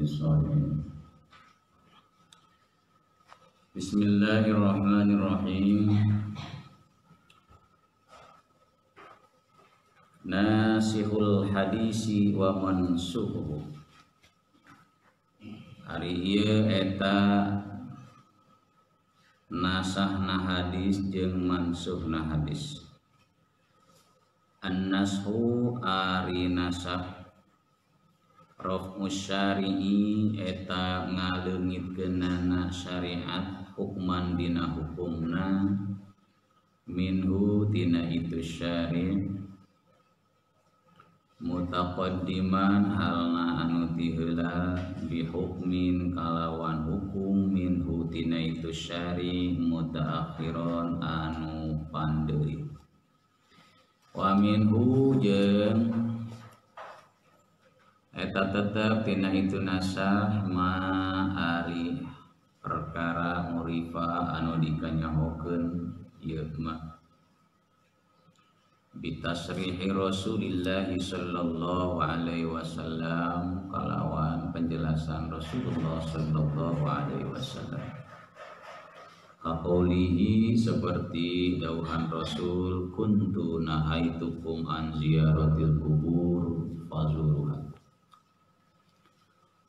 بالصالحين. بسم الله الرحمن الرحيم. Nasihul hadisi wa mansuhuhu. Hari ieu eta nasahna hadis jeung mansuhna hadis. An-nashu ari nasah raf'u syari'i eta ngaleungitkeunana syariat hukman dina hukumna minhu tina itu syari' mutaqaddiman halna anu ti heula bihukmin kalawan hukum minhu tina itu syari' mutaakhiron anu pandeui. Wa minhu jeung eta tetep tina itu nasah ma ari perkara murifa anu dikanyahokeun ieu mah bitasrihi Rasulillah sallallahu alaihi wasallam kalawan penjelasan Rasulullah sallallahu alaihi wasallam. Kaqaulihi seperti dauhan Rasul kuntu nahaitukum an ziyaratil kubur fazuruha.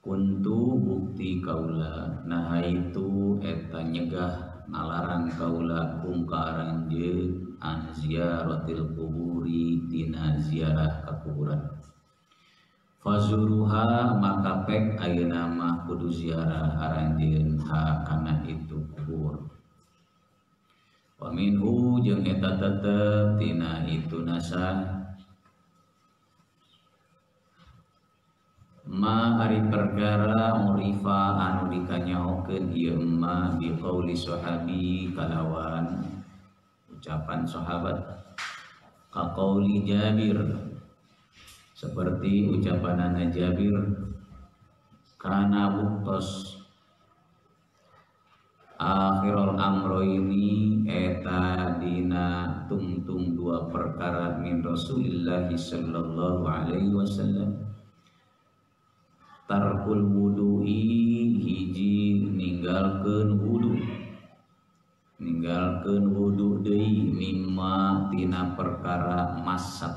Kuntu bukti kaula nahaitu eta nyegah ngalarang kaula kum ka aranjeun an ziyaratil kuburi tina ziarah ka kuburan. Fazuruha maka pek ayeuna mah kudu ziarah aranjeun ha kana itu kubur. Wa minhu jeung eta tetep tina itu nasah ma ari perkara murifa anu dikanyaokeun ieu ma bi qauli sahabi kalawan ucapan sahabat ka qauli Jabir seperti ucapanana Jabir kana buktos akhirul amroini eta dina tungtung dua perkara min Rasulillah sallallahu alaihi wasallam tarkul wudu'i hiji ninggalkeun wudu deui mimma tina perkara masak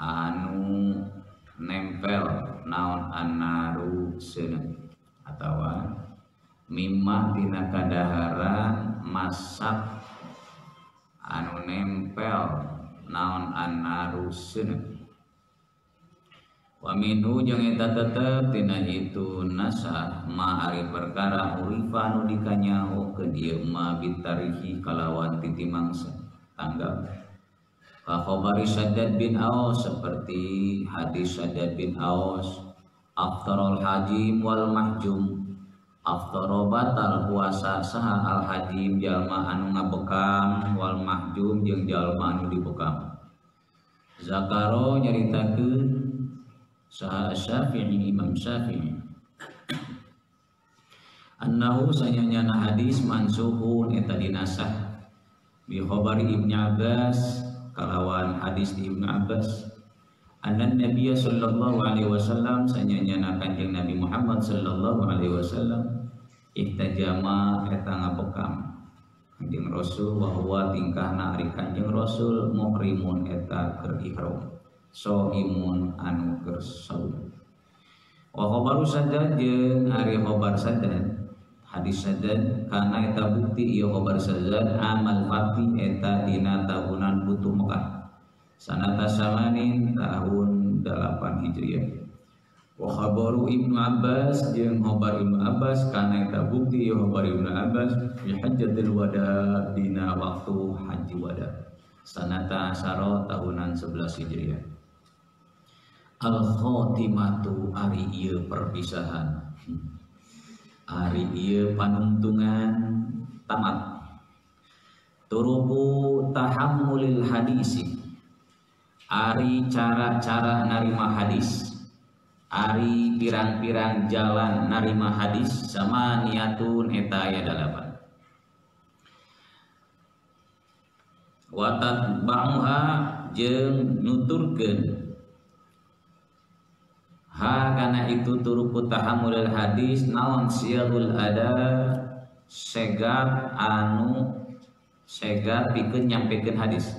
anu nempel naon annaru seuneu atawa mimma tina kadaharan masak anu nempel naon annaru seuneu. Wa minhu jeung eta tetep tina itu nasah ma ari perkara urifa anu dikanyahokeun ieu ma bitarihi kalawan titi mangsa tanggap ka khabari Shaddad bin Aus seperti hadis Shaddad bin Aus aftarul hajim wal mahjum aftara batal puasa saha al hajim jalma anu ngabekam wal mahjum jeung jalma anu dibekam. Zakaro nyaritakeun saha Syafi'i Imam Syafi'i annahu sanyana hadis mansuhun eta dinasah bi khabari Ibnu Abbas kalawan hadis di Ibnu Abbas annan Nabiy sallallahu alaihi wasallam sanyana Kanjeng Nabi Muhammad sallallahu alaihi wasallam ihtajama eta ngabekam Kanjeng Rasul wa huwa tingkahna ari Kanjeng Rasul muhrimun eta keur ihram so imun anu keur saum. Wa khabaru Saddad jeung ari khabar Saddad hadis Saddad kana eta bukti ieu khabar Saddad amal fati eta dina tahunan Futuh Mekah sanata samanin tahun 8 Hijriah. Wa khabaru Ibnu Abbas jeung khabar Ibnu Abbas kana eta bukti ieu khabar Ibnu Abbas fi hajjatil wada dina waktu haji wada sanata asyara tahunan 11 Hijriah. Al-khotimatu ari ieu perpisahan ari ieu panuntungan tamat turubu tahammulil hadisi ari cara-cara narima hadis ari pirang-pirang jalan narima hadis sama niatun eta aya 8 watat ba'uha jeung nuturkeun kana itu turuku tahammulul hadis naon siyagul ada segat pikeun nyampekeun hadis.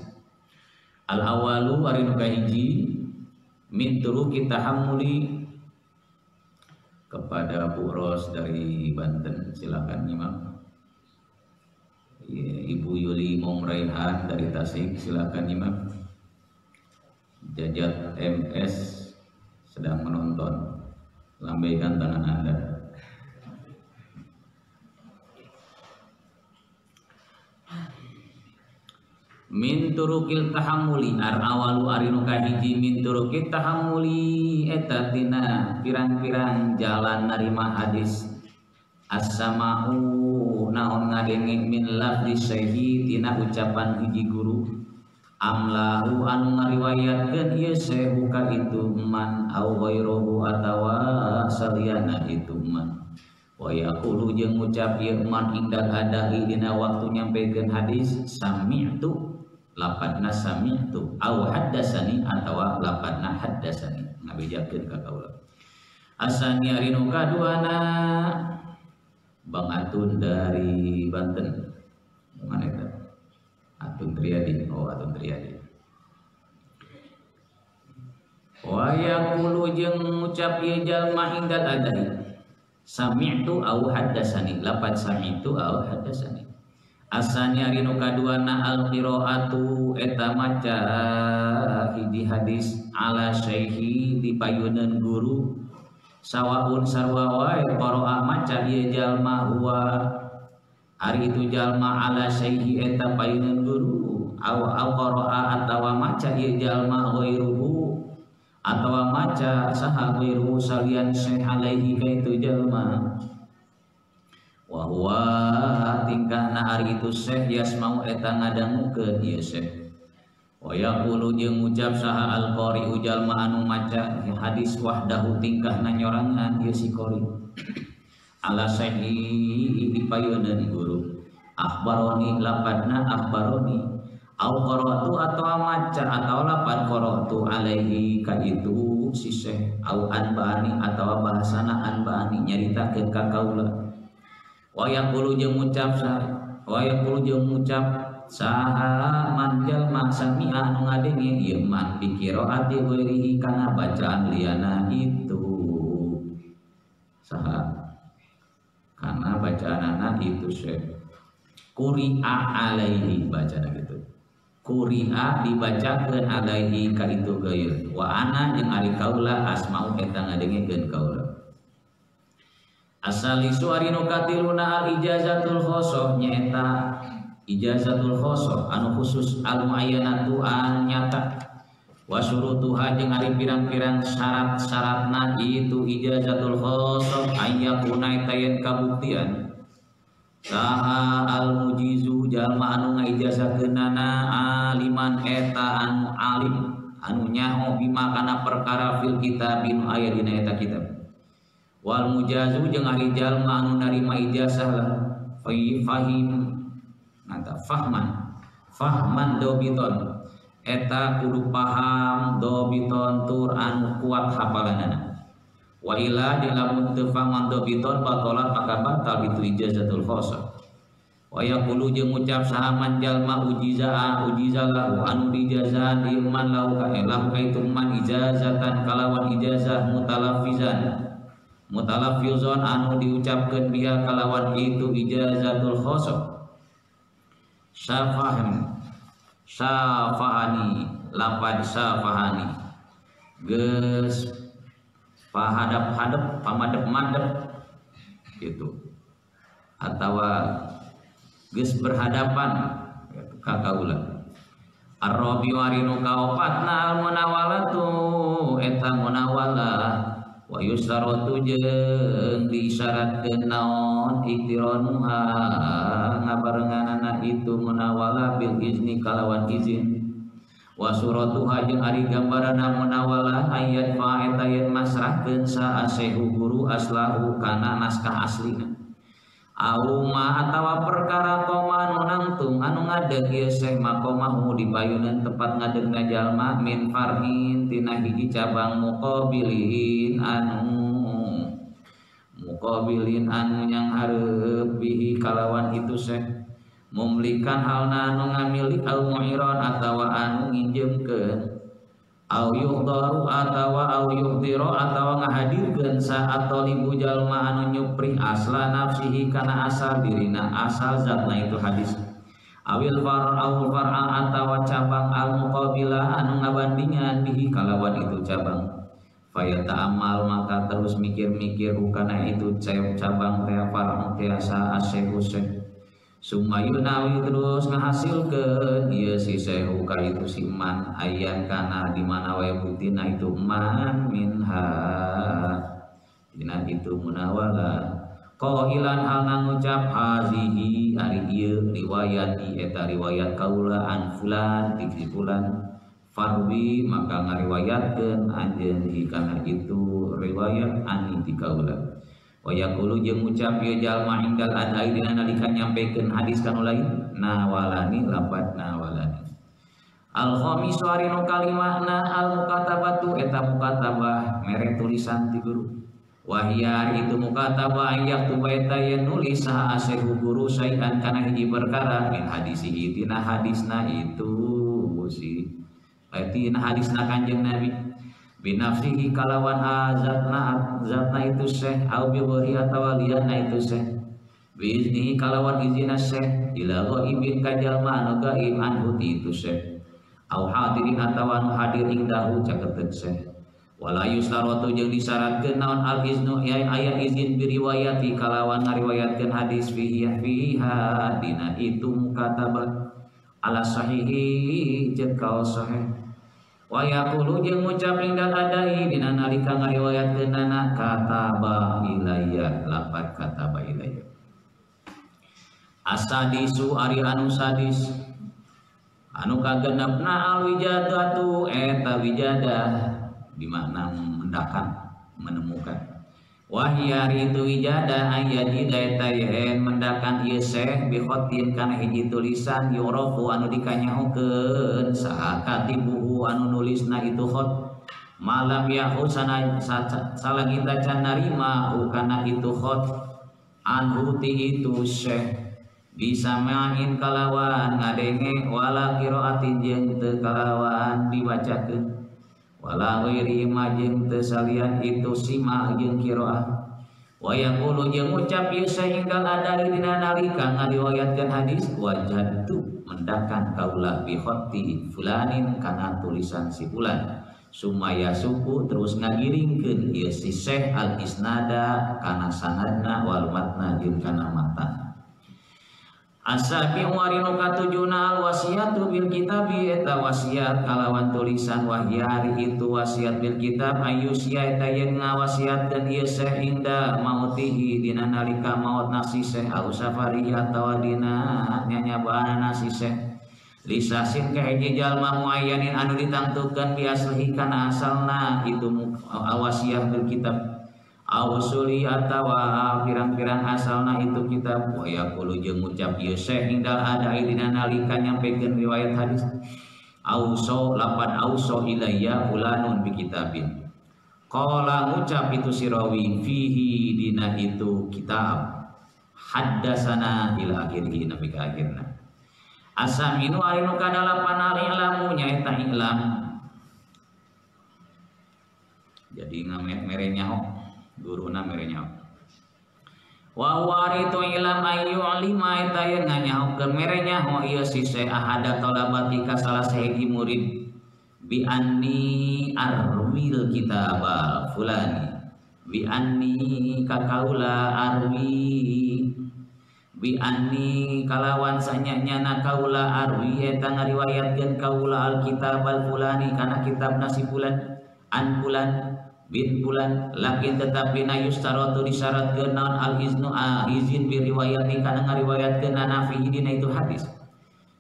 Al awalu ari nu kahiji min turuki tahammuli kepada Bu Ros dari Banten, silakan nyimak. Ibu Yuli Momraihan dari Tasik, silakan nyimak. Jajat MS sedang menonton, lambaikan tangan Anda. Min turukil tahammuli ar awalu arinu kahiji min turukil tahammuli eta tina pirang-pirang jalan narima hadis as-sama'u naon ngadenge min lafzi syaihi tina ucapan hiji guru amlahu anu ngariwayatkeun ieu syaihu ka itu man au ghairuhu atawa saliyana itu man wa yaqulu jeung ngucap ieu man indal adahi dina waktu nyampekeun hadis sami'tu lapadna sami'tu au haddasani atawa lapadna haddasani ngabejakeun ka kaula. Asani ari nu kaduana Bang Atun dari Banten. Mana eta? Atun Triadi. Oh, Atun Triadi. Wa yaqulu jeung ngucap ieu jalma indal adai sami'tu au haddasani lapad sami'tu au haddasani. Asani ari nu kaduana al qiraatu eta maca hiji hadis ala syaihi di payuneun guru sawaun sarwa wae qira'a maca ieu jalma huwa ari itu jalma ala syaihi eta payuneun guru au qira'a atawa maca ieu jalma ghairuhu atawa maca saha ghairuhu salian syekh alaihi ka itu jalma wa huwa tingkahna ari itu syekh yasmau eta ngadangukeun ieu syekh wa yaqulu jeung ngucap saha al-qari'u jalma anu maca hadis wahdahu tingkahna nyorangan ieu si qari ala syaihi di payuneun guru akhbaroni lapadna akhbaroni au qara'tu atawa maca atawa lapad qara'tu alaihi ka itu si syekh au anbani atawa bahasana anbani nyaritakeun ka kaula. Wa yaqulu jeung ngucap saha man jalma sami'a anu ngadenge ieu man bi qiraati ghairihi kana bacaan liana itu saha kana bacaanana itu syekh quri'a alaihi bacana gitu quri'a dibacakeun alaihi ka itu gair wa ana jeung ari kaula asma'u eta ngadengekeun kaula. Asali suari nu katiluna al ijazatul khosoh nyaeta ijazatul khosoh anu khusus al muayyanatu an nyata wa syurutuha jeung ari pirang-pirang syarat-syaratna itu ijazatul khosoh ayyakuna tayen kabuktian saha al mujizu jalma anu ngaijazakeunana aliman eta anu alim anu nyaho bima kana perkara fil kitabin aya dina eta kitab wal mujazu jeung ari jalma anu narima ijazah lah fahim nata fahman dobiton eta kudu paham dobiton tur anu kuat hafalanana wa ila dilamun teu fahman dobiton batalat maka batal itu ijazatul khosoh wa yaqulu jeung ngucap sahaman jalma ujizalahu anu dijazah di man lahu ka itu man ijazatan kalawan ijazah mutalaffizon anu diucapkeun biha kalawan itu ijazatul khosoh syafahani lapad syafahani geus pahadap-hadap pamadep-madep gitu atawa geus berhadapan ka kaula ar-rabi warinu kaopatna al-munawalatu eta munawalah wa yusaratu jeung disyaratkeun naon iktiranuha ngabarenganana itu munawalah bil izni kalawan izin wa suratuha jeung ari gambarana munawalah ayat fa eta yen masrahkeun sa asehu guru aslahu kana naskah aslina Auma atawa perkara koma anu nangtung anu ngadeg ieu Syekh makomahu di payunan tempat ngadegna jalma min farhin tina hiji cabang muqabilin anu yang hareup bihi kalawan itu Syekh memlikan halna anu ngamilik al mu'iron atawa anu nginjemkeun au yuhdaru atawa ngahadirkeun saat tolibu jalma anu nyupri asla nafsihi kana asal dirina asal zatna itu hadis awil far'a atawa cabang al muqabila anu ngabandingan bihi kalawan itu cabang fayata amal maka terus mikir-mikir kana itu cabang teh far'a tiasa asyekh Sumayunawi terus ngahasilkeun ieu si sehu ka itu si man ayan kana di mana wae butina itu man minha dina itu munawala qailan hal ngucap hazihi ari ieu riwayati eta riwayat kaula an fulan ti fulan farwi maka ngariwayatkeun anjeun kana itu riwayat an ti kaula wa yaqulu jeung ngucap ieu jalma inggal adai dina nalika nyampekeun hadis kanu lain nawalani lapat nawalani al khamis warinu kalimahna al mukatabatu eta mukatabah mere tulisan ti guru wahia itu mukatabah ayak tu baita yen nulis saha asy guru sayan kana hiji perkara min hadisi tina hadisna itu si tina hadisna Kanjeng Nabi binafsihi kalawan zatna itu Syekh au bi wari atawa liana itu Syekh biiznihi kalawan izina Syekh ila ghaibin kajalma anu gaib anhu itu Syekh au hadirin atawa anu hadir ingdahu caketeun Syekh wala yustaratu jeung disyaratkeun naon al iznu aya izin bi riwayati kalawan ngariwayatkeun hadis fiha dina itu mukatabah ala sahihi jeung kaos sahih wa yaqulu jeung ngucap indal adai dina nalika ngariwayatkeunana kataba ilayya lapat kataba ilayya asadisu ari anu sadis anu kagenepna al wijadatu eta wijadah di makna mendakan menemukan wahyari itu wijadah ayadi daeta yen mendakan ieu Syekh bi khotin kana hiji tulisan yurafu anu dikanyahokeun saha katibuhu anu nulisna itu khot malam yahu salagita can narima kana itu khot anhu ti itu Syekh bisa main kalawan ngadenge wala qiraatin jeung teu kalawan dibacakeun wala ghairi majeng teu salian itu sima jeung qiraah wa yaqulu jeung ngucap ieu sehinggal adari dina nalika ngariwayatkeun hadis wajadtu mendakan kaula bi khatti fulanin kana tulisan si fulan sumaya suku terus ngagiringkeun ieu si Syekh al isnada kana sanadna wal matna jeung kana matan asabi warinu katujuna al wasiatu bil kitabi eta wasiat kalawan tulisan wahyari itu wasiat bil kitab ayusya eta yen ngawasiatkeun ieu Syekh inda mautihi dina nalika maut nasi Syekh au safari atawa dina nyanyabaana si Syekh lisasin ka hiji jalma muayyanin anu ditangtukeun bi aslihi kana asalna itu wasiat bil kitab awsuli atawa pirang-pirang asalna itu kitab wa yaqulu jeung ngucap ieu Syekh indal adai dina nalika nyampekeun riwayat hadis auso lapan auso ilayya fulanun bi kitabin qala ngucap itu si rawi fihi dina itu kitab haddasana ila akhirih nabi ka akhirna asaminu arinu kadalapan al-ilamu nyaeta ilam jadi ngamerenya guruna merenya wa waritu ilam ayu alima eta yen nganyahokeun merenya ho ieu si Syekh ahada talabati ka salah sahiji murid bi anni arwil kitabal fulani bi anni ka kaula arwi bi anni kalawan sanyanyana kaula arwi eta ngariwayatkeun kaula al kitabal fulani kana kitabna si fulan an fulan bin bulan lakin tetapi na yustaratu disyaratkeun naon al iznu izin bi riwayati kana ngariwayatkeun nafi dina itu hadis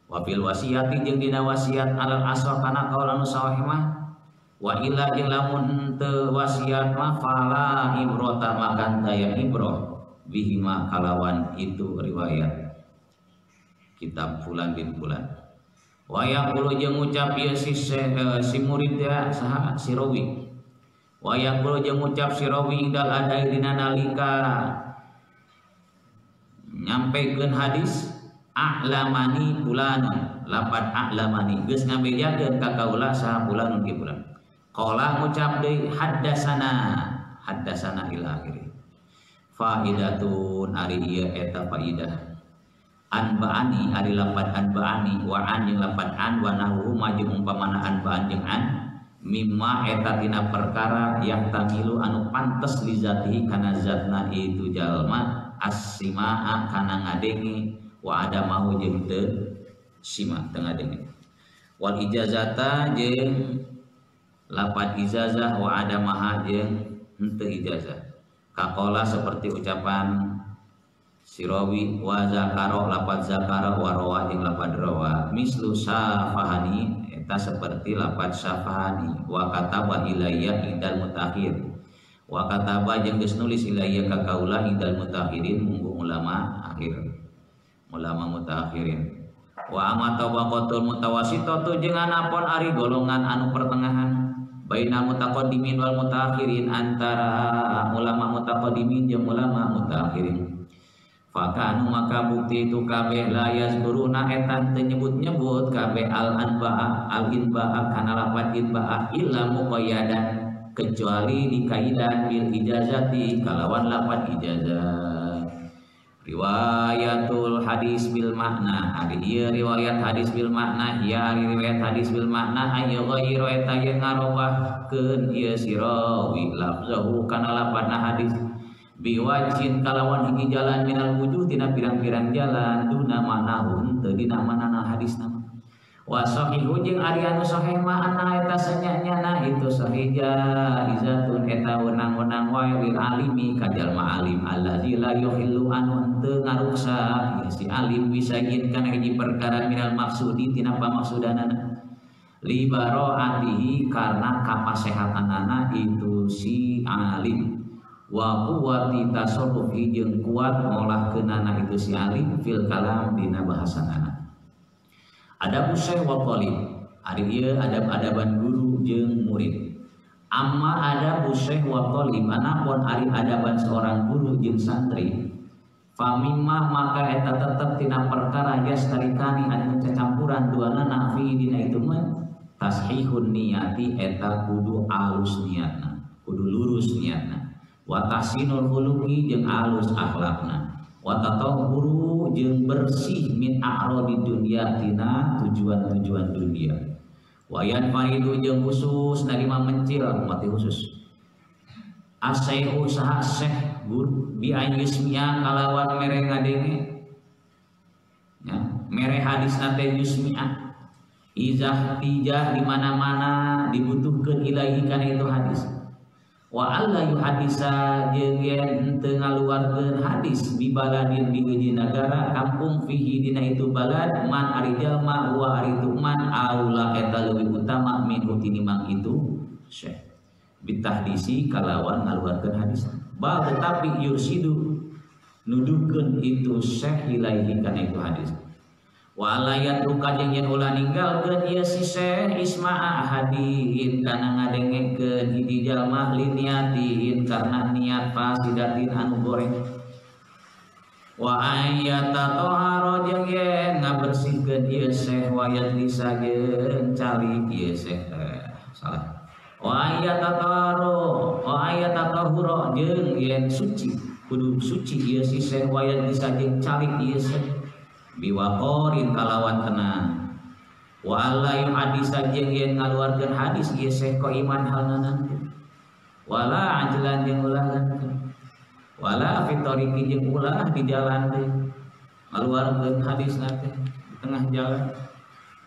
wa fil wasiyati jeung dina wasiat alal asal kana kaul anu sahih mah wa illa jeung lamun teu wasiat mah fala ibrata makan daya ibroh bihima kalawan itu riwayat kitab fulan bin fulan. Wa yaqulu jeung ngucap ieu si murid ya saha si rawi. Wa yaqulu jeung ngucap si rawi idal adai dina nalika nyampikeun hadis a'lamani fulanun, lapan a'lamani geus ngabejakeun ka kaula saha fulanun ki fulan. Qala ngucap deui haddasana ila akhiri. Faidatun ari ieu eta faidah. Anba'ani ari lapan anba'ani wa an jeung lapan an wa nahwu majung umpamana anba'an jeung an mimma eta tina perkara yang tamilu anu pantes li zatihi kana zatna itu jalma as-simaa kana ngadenge wa ada mau jeung teu sima teu ngadenge. Wal ijazata jeung lapan ijazah wa ada maha jeung henteu ijazah. Kakola seperti ucapan sirawi wa zakaro lapan zakara wa rawa jeung lapan rawa mislu safahani eta seperti lapan safahani wa kataba ilayya indal mutakhir wa kataba jeung geus nulis ilayya ka kaula indal mutakhirin munggu ulama akhir ulama mutakhirin wa amata waqatul mutawasitatu jeung anapun ari golongan anu pertengahan baina mutaqaddimin wal mutaakhirin antara ulama mutaqaddimin jeung ulama mutaakhirin. Fakanu maka bukti itu kabeh la yazkuruna eta teu nyebut-nyebut kabeh al anba'a al inba'a kana lapan inba'a illa muqayyadan kecuali dikaidan bil ijazati kalawan lapan ijazah. Riwayatul hadis bil makna ari ieu riwayat hadis bil makna ya riwayat hadis bil makna ayo ghairu eta yang ngarobahkeun ieu sirawi lafzahu kana lapanna hadis biwajin kalawan hiji jalan minal wujuh tina pirang-pirang jalan duna manahu teu dina manana hadisna wa sahihu jeung ari anu sahih mah ana eta sanyanyana itu sahija izatun eta wenang-wenang wae lil alimi ka jalma alim allazi la yuhillu anu teu ngaruksa ya si alim bisa yin kana hiji perkara minal maksudi tina pamaksudanana li baroatihi karena kapasehatanana itu si alim wa quwwati tasarrufi jeung kuat ngolahkeunana itu si alim fil kalam dina bahasanana. Adab syekh wa talib ari ieu adab-adaban guru jeung murid. Amma adab syekh wa talib anapun ari adaban seorang guru jeung santri famimma maka eta tetep tina perkara yastarikani anu cacampuran duanana fi dina itu mah tashihun niyati eta kudu alus niatna kudu lurus niatna wa tahsinul khuluqi jeung alus akhlakna wa tatahhuru jeung bersih min a'radi dunya tina tujuan-tujuan dunia wa yanfaidu jeung khusus narima mencil mati khusus asaihu saha syekh guru bi ayyusmi'a kalawan mere ngadenge ya mere hadis nate yusmi'a izah tijah di mana-mana dibutuhkeun ilahi kana itu hadis wa alla yuhadisa jeung yen teu ngaluarkeun hadis di baladin di hiji nagara kampung fihi dina itu balad man ari jalma wa ari tuman aula eta leuwih utama min tinimang itu syekh bitahdisi kalawan ngaluarkeun hadis bal tetapi yursidu nuduhkeun itu syekh ilaihi kana itu hadis walayat luka jeung yen ulah ninggalkeun ieu si syekh isma'a hadin kana ngadengekeun hiji jalma liniatin karena niat fasidatin anu goreng wa ayyata tahara jeung yen ngabersihkeun ieu syekh wayat disageun calik ieu syekh salah wa ayyata tahara jeung yen suci kudu suci ieu si syekh wayat disageun calik ieu syekh biwaqorin kalawan tenang wa alla yuhadisa jeung yen ngaluarkeun hadis ieu syekh ko iman halna wala ajlan jeung ulah wala fitoriqi jeung ulah di jalan teh ngaluarkeun hadis nate di tengah jalan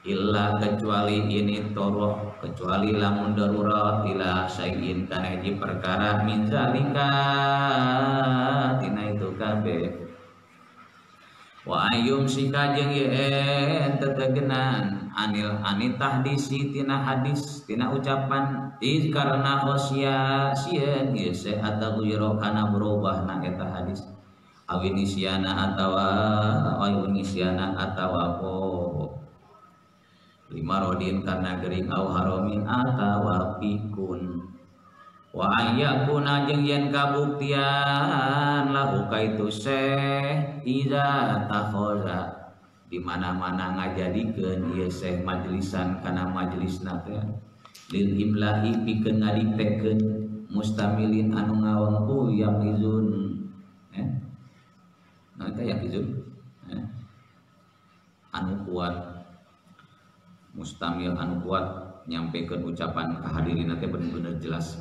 illa kecuali ini toroh kecuali lamun darurat ila syai'in kana hiji perkara min zalika tina itu kabeh wa ayyum sika jeung yen tetegenan anil tahdisi tina hadis tina ucapan iz karena khosya sieun ieu se ataghyira kana berubahna eta hadis awinisyana atawa po lima rodin karena gering au haromin atawa pikun wa ayyakuna jeung yen kabuktian lahu kaitu syekh iza takhoza di mana-mana ngajadikeun ieu syekh majlisan kana majlisna teh lil imlahi pikeun ngadiktekeun mustamilin anu ngawengku yaqizun nah itu yaqizun anu kuat mustamil anu kuat nyampekeun ucapan kahadirin teh bener-bener jelas.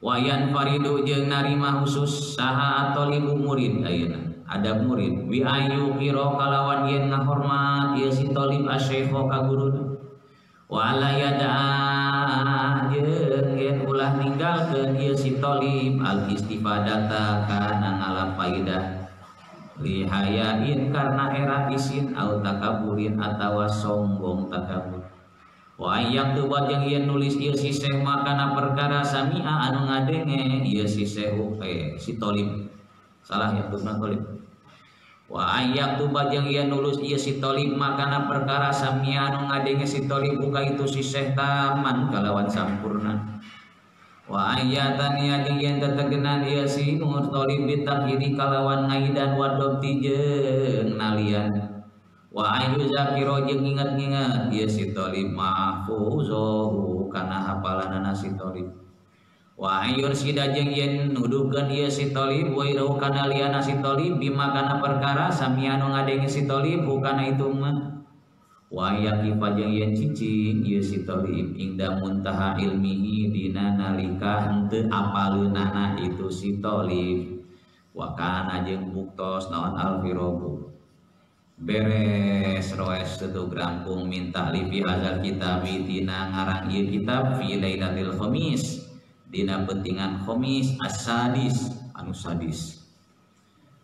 Wayan faridu jeung narima khusus saha atolibu murid ayeuna adab murid wi ayu kira kalawan yen ngahormat ieu si talib asy-syaikh ka guruna wa la yada jeung yen ulah ninggalkeun ieu si talib al istifadata kana ngalapaidah li hayain karena era isin au takaburin atawa sombong takabur wa ayyak tu bajang yen nulis ieu si syekh makana perkara sami'a anu ngadenge ieu si syekh si talib salah ya tuna talib wa ayyak tu bajang yen nulis ieu si talib makana perkara sami'a anu ngadenge si talib buka itu si syekh taman kalawan sampurna wa ayyatan ya jeung yen tetegenan ieu si talib bitakiri kalawan ngaidan wadobti jeung nalian wa ayu zakiro jeung ingat-ingat ieu si talib mahfuzuhu kana hafalanana si talib wa ayur sida jeung yen nuduhkeun ieu si talib wa irahu kana liana si talib bima kana perkara sami anu ngadenge si talib kana itu mah wa yaqifa jeung yen cicing ieu si talib ingda muntaha ilmihi dina nalika henteu apaleunana itu si talib wa kana jeung buktos naon al-firabu beres roes setu grampung minta lifi hazal kitab dina ngarang ieu kitab fi lailatul khamis dina pentingan khamis as-sadis anu sadis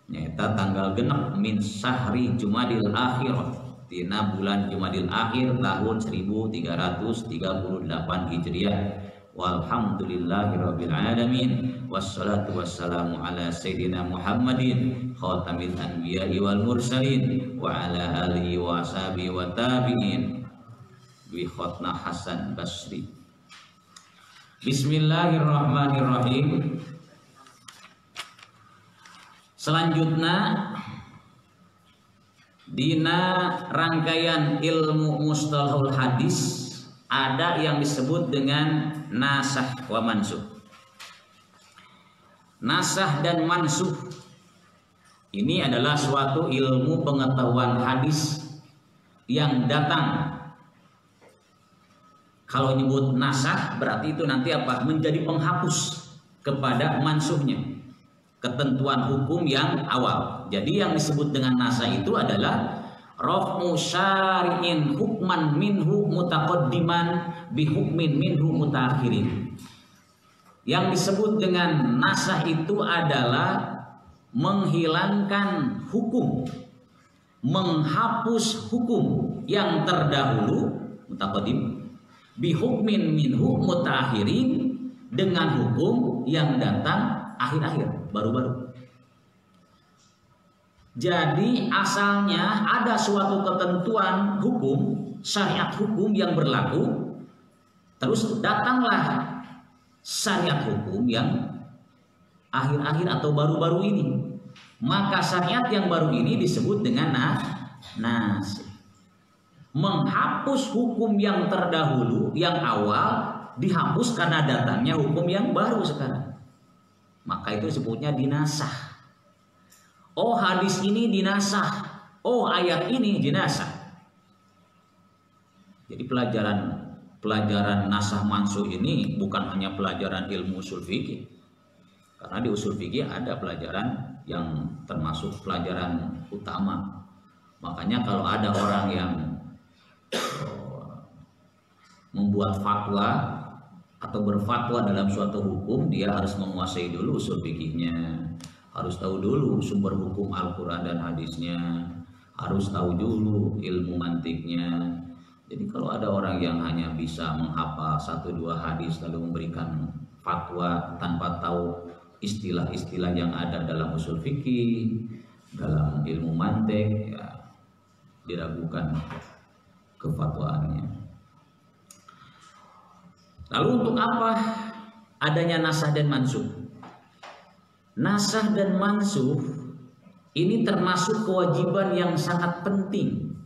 nyaeta tanggal genep min syahri jumadil akhir dina bulan jumadil akhir tahun 1338 hijriah walhamdulillahirabbil alamin wassalatu wassalamu ala sayyidina Muhammadin khatamil anbiya'i wal mursalin wa ala alihi wa ashabihi wa tabi'in bi khatna Hasan Basri. Bismillahirrahmanirrahim. Selanjutnya dina rangkaian ilmu mustalahul hadis ada yang disebut dengan nasah wa mansuh. Nasah dan mansuh ini adalah suatu ilmu pengetahuan hadis yang datang. Kalau nyebut nasah berarti itu nanti apa? Menjadi penghapus kepada mansuhnya, ketentuan hukum yang awal. Jadi yang disebut dengan nasah itu adalah raf'u syari'in hukman minhu mutaqaddiman bi hukmin minhu mutaakhirin. Yang disebut dengan nasah itu adalah menghilangkan hukum, menghapus hukum yang terdahulu mutaqaddim bi hukmin minhu mutaakhirin dengan hukum yang datang akhir-akhir baru-baru. Jadi asalnya ada suatu ketentuan hukum, syariat hukum yang berlaku, terus datanglah syariat hukum yang akhir-akhir atau baru-baru ini. Maka syariat yang baru ini disebut dengan nasih. Menghapus hukum yang terdahulu, yang awal, dihapus karena datangnya hukum yang baru sekarang. Maka itu disebutnya dinasah. Oh hadis ini dinasah, oh ayat ini dinasah. Jadi pelajaran nasah mansuh ini bukan hanya pelajaran ilmu usul fikih. Karena di usul fikih ada pelajaran yang termasuk pelajaran utama. Makanya kalau ada orang yang membuat fatwa atau berfatwa dalam suatu hukum, dia harus menguasai dulu usul fikihnya. Harus tahu dulu sumber hukum Al-Quran dan hadisnya, harus tahu dulu ilmu mantiknya. Jadi kalau ada orang yang hanya bisa menghafal 1-2 hadis lalu memberikan fatwa tanpa tahu istilah-istilah yang ada dalam usul fikih, dalam ilmu mantik, ya diragukan kefatwaannya. Lalu untuk apa adanya nasakh dan mansukh? Nasakh dan mansukh ini termasuk kewajiban yang sangat penting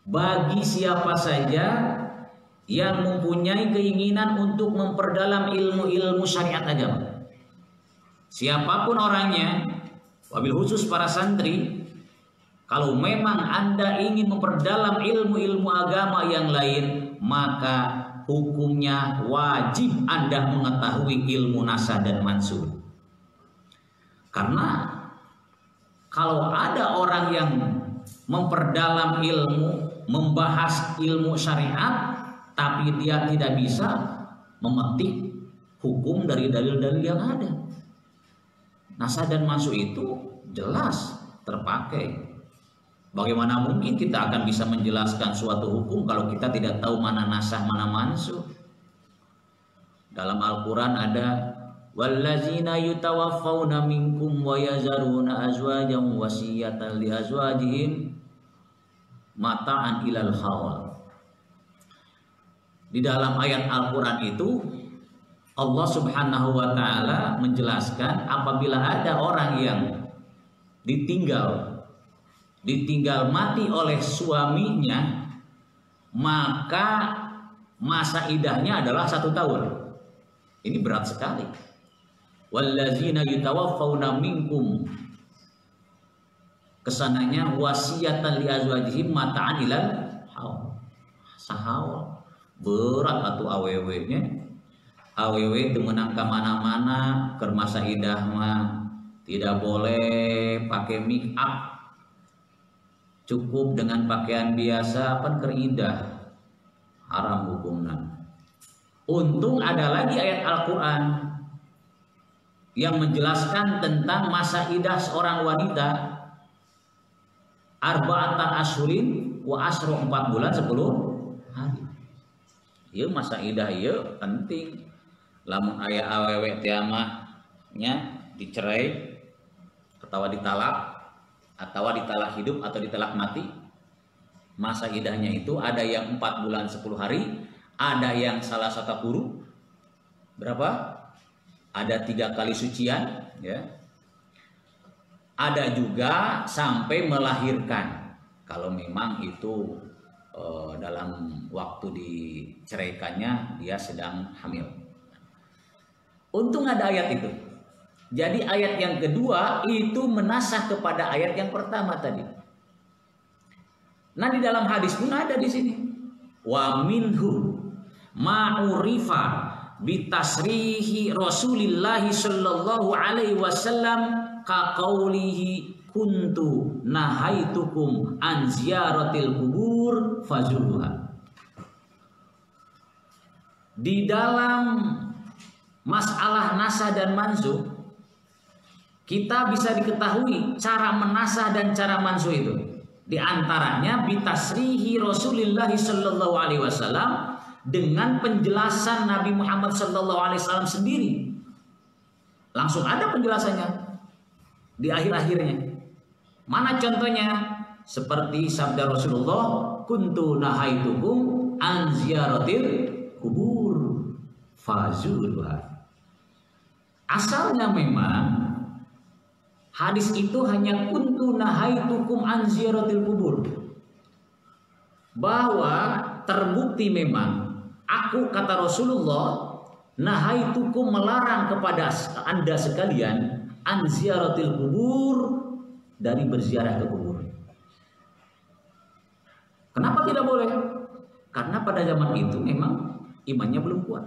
bagi siapa saja yang mempunyai keinginan untuk memperdalam ilmu-ilmu syariat agama. Siapapun orangnya, wabil khusus para santri, kalau memang Anda ingin memperdalam ilmu-ilmu agama yang lain, maka hukumnya wajib Anda mengetahui ilmu nasakh dan mansukh. Karena kalau ada orang yang memperdalam ilmu, membahas ilmu syariat, tapi dia tidak bisa memetik hukum dari dalil-dalil yang ada, nasakh dan mansukh itu jelas terpakai. Bagaimana mungkin kita akan bisa menjelaskan suatu hukum kalau kita tidak tahu mana nasakh mana mansukh? Dalam Al-Quran ada wallazina yutawaffawna minkum wa yazaruna azwajan wasiyatan li azwajihim mata'an ilal haul. Di dalam ayat Al-Quran itu Allah Subhanahu wa ta'ala menjelaskan apabila ada orang yang ditinggal mati oleh suaminya, maka masa idahnya adalah 1 tahun. Ini berat sekali. Wallazina yutawaffawna minkum, kesananya wasiatan li azwajihim mata'an ilal haul. Sahaul berat atau aww-nya. Aww itu menang ke mana-mana, ke masa idah mah tidak boleh pakai make up, cukup dengan pakaian biasa pan keridah, haram hukumnya. Untung ada lagi ayat Al-Quran yang menjelaskan tentang masa idah seorang wanita, arba'atan ashhurin wa asru, 4 bulan 10 hari. Ieu masa idah ieu penting. Lamun aya awewe tiamahnya dicerai atau ditalak hidup atau ditalak mati, masa idahnya itu ada yang 4 bulan 10 hari, ada yang salah satu huru berapa? Ada 3 kali sucian, ya. Ada juga sampai melahirkan kalau memang itu dalam waktu diceraikannya dia sedang hamil. Untung ada ayat itu. Jadi ayat yang kedua itu menasakh kepada ayat yang pertama tadi. Nah di dalam hadis pun ada di sini. Wa minhu ma'urifa bitasrihi Rasulillahi sallallahu alaihi wasallam ka qaulihi kuntu nahaitukum an ziyaratil kubur fazuruha. Di dalam masalah nasakh dan mansukh kita bisa diketahui cara menasakh dan cara mansukh itu. Di antaranya bitasrihi Rasulullah sallallahu alaihi wasallam, dengan penjelasan Nabi Muhammad sallallahu alaihi wasallam sendiri. Langsung ada penjelasannya di akhir-akhirnya. Mana contohnya? Seperti sabda Rasulullah, kuntu nahaitukum an ziyaratil kubur fazuruha. Asalnya memang hadis itu hanya kuntu nahaitukum an ziyaratil kubur, bahwa terbukti memang aku, kata Rasulullah, nahaitukum, melarang kepada Anda sekalian an ziyaratil kubur, dari berziarah ke kubur. Kenapa tidak boleh? Karena pada zaman itu memang imannya belum kuat.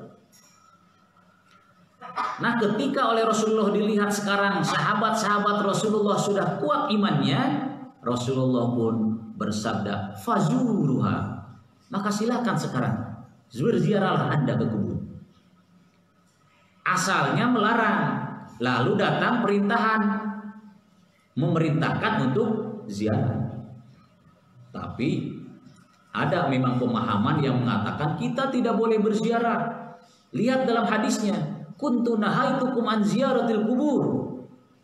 Nah ketika oleh Rasulullah dilihat sekarang sahabat-sahabat Rasulullah sudah kuat imannya, Rasulullah pun bersabda fazuruha, maka silakan sekarang berziarahlah Anda ke kubur. Asalnya melarang, lalu datang perintahan memerintahkan untuk ziarah. Tapi ada memang pemahaman yang mengatakan kita tidak boleh berziarah. Lihat dalam hadisnya, kuntu nahaitukum an ziyaratil kubur.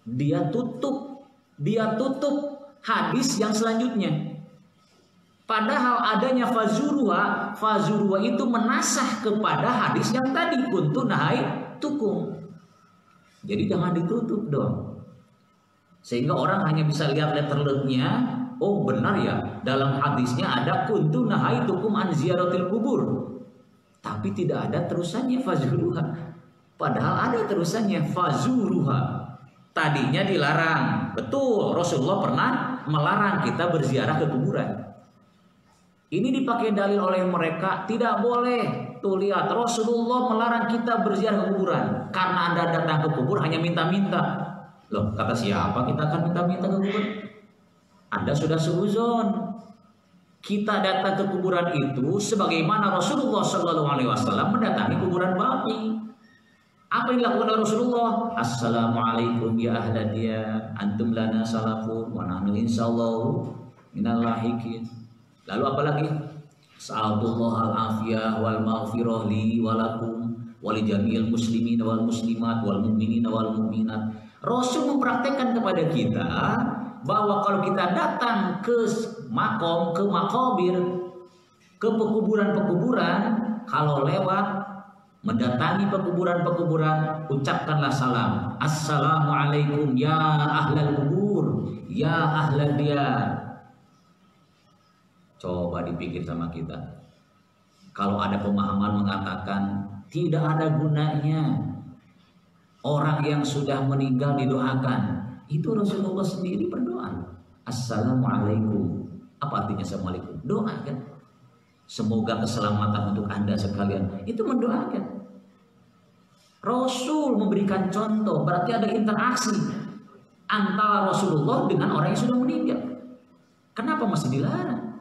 Dia tutup hadis yang selanjutnya. Padahal adanya fazuruha itu menasah kepada hadis yang tadi kuntu nahaitukum. Jadi jangan ditutup dong. Sehingga orang hanya bisa lihat letternya, oh benar ya, dalam hadisnya ada kuntu nahaitukum an ziyaratil kubur. Tapi tidak ada terusannya fazuruha. Padahal ada terusannya fazuruha. Tadinya dilarang. Betul, Rasulullah pernah melarang kita berziarah ke kuburan. Ini dipakai dalil oleh mereka, tidak boleh. Tuh lihat, Rasulullah melarang kita berziarah ke kuburan. Karena Anda datang ke kubur hanya minta-minta. Loh, kata siapa kita akan minta-minta ke kuburan? Anda sudah seuzon. Kita datang ke kuburan itu sebagaimana Rasulullah SAW mendatangi kuburan babi. Apa yang dilakukan oleh Rasulullah? Assalamualaikum ya ahladiyah, antum lana salafun, wa nahnu insyaallah minal lahiqin. Lalu apa lagi? Sa'alullah al-afiyah wal maghfirah li walakum wali jami'il muslimin wal muslimat wal mu'minin wal mu'minat. Rasul mempraktekkan kepada kita bahwa kalau kita datang ke makom, ke makobir, ke pekuburan-pekuburan, kalau lewat mendatangi pekuburan-pekuburan, ucapkanlah salam. Assalamualaikum ya ahlal kubur, ya ahlal diyar. Coba dipikir sama kita. Kalau ada pemahaman mengatakan tidak ada gunanya orang yang sudah meninggal didoakan, itu Rasulullah sendiri berdoa. Assalamualaikum. Apa artinya assalamualaikum? Doa kan? Semoga keselamatan untuk Anda sekalian. Itu mendoakan. Rasul memberikan contoh, berarti ada interaksi antara Rasulullah dengan orang yang sudah meninggal. Kenapa masih dilarang?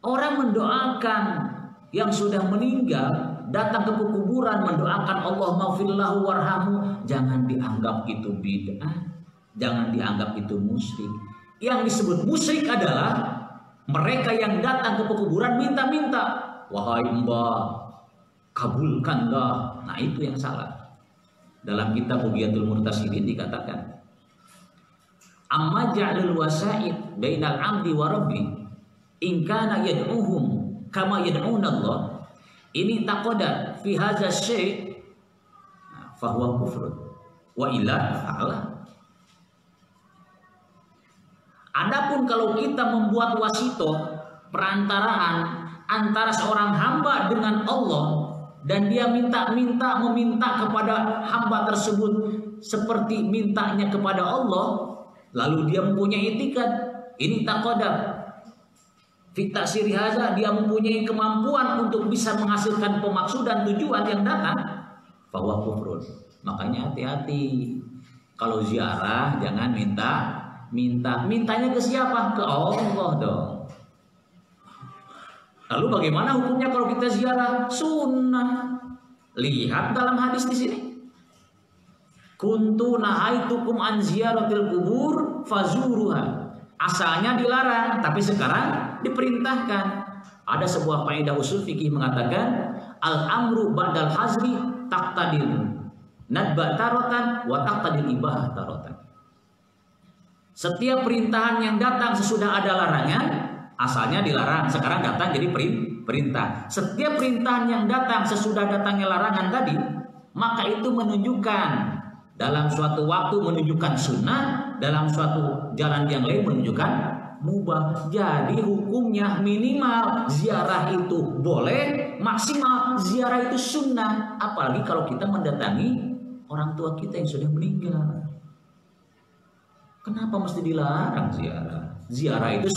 Orang mendoakan yang sudah meninggal, datang ke kuburan mendoakan Allah maghfirlahu warhamu, jangan dianggap itu bid'ah, jangan dianggap itu musyrik. Yang disebut musyrik adalah mereka yang datang ke kuburan minta-minta, wahai mbah, kabulkanlah. Nah itu yang salah. Dalam kitab Bughyatul Murtasyidin dikatakan, amma ja'lul wasaid bainal 'abdi wa rabbi in kana yad'uhum kama yad'una Allah ini taqada fi hadza syai' fa huwa kufrun wa illa fa'ala. Adapun kalau kita membuat wasito, perantaraan antara seorang hamba dengan Allah, dan dia meminta kepada hamba tersebut seperti mintanya kepada Allah, lalu dia mempunyai itikad, ini taqada fi ta'siri hadza, dia mempunyai kemampuan untuk bisa menghasilkan pemaksudan tujuan yang datang, fa huwa kufrun. Makanya hati-hati kalau ziarah, jangan mintanya ke siapa? Ke Allah dong. Lalu bagaimana hukumnya kalau kita ziarah? Sunnah. Lihat dalam hadis di sini. Kuntu nahaitukum an ziyaratil kubur fazuruha. Asalnya dilarang, tapi sekarang diperintahkan. Ada sebuah kaidah usul fikih mengatakan al-amru ba'dal hazri taqtadil nadba taratan wa taqtadil ibah taratan. Setiap perintahan yang datang sesudah ada larangan, asalnya dilarang, sekarang datang jadi perintah. Setiap perintahan yang datang sesudah datangnya larangan tadi, maka itu menunjukkan dalam suatu waktu menunjukkan sunnah, dalam suatu jalan yang lain menunjukkan mubah. Jadi hukumnya minimal ziarah itu boleh, maksimal ziarah itu sunnah. Apalagi kalau kita mendatangi orang tua kita yang sudah meninggal. Kenapa mesti dilarang ziarah? Ziarah itu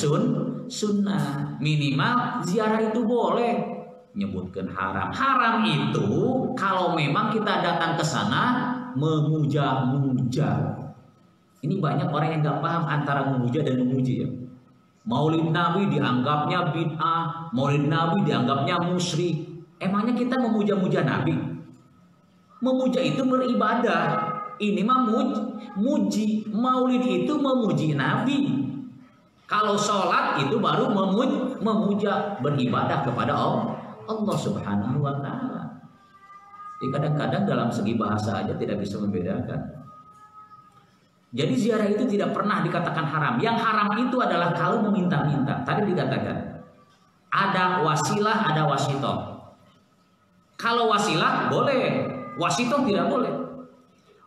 sunnah. Minimal ziarah itu boleh. Menyebutkan haram. Haram itu kalau memang kita datang ke sana memuja-muja. Ini banyak orang yang gak paham antara memuja dan memuji ya. Maulid Nabi dianggapnya bid'ah, Maulid Nabi dianggapnya musyrik. Emangnya kita memuja-muja Nabi? Memuja itu beribadah. Ini mah muji. Maulid itu memuji Nabi. Kalau sholat itu baru memuja, beribadah kepada Allah Subhanahu wa ta'ala. Kadang-kadang dalam segi bahasa aja tidak bisa membedakan. Jadi ziarah itu tidak pernah dikatakan haram. Yang haram itu adalah kalau meminta-minta. Tadi dikatakan ada wasilah, ada wasitoh. Kalau wasilah boleh, wasitoh tidak boleh.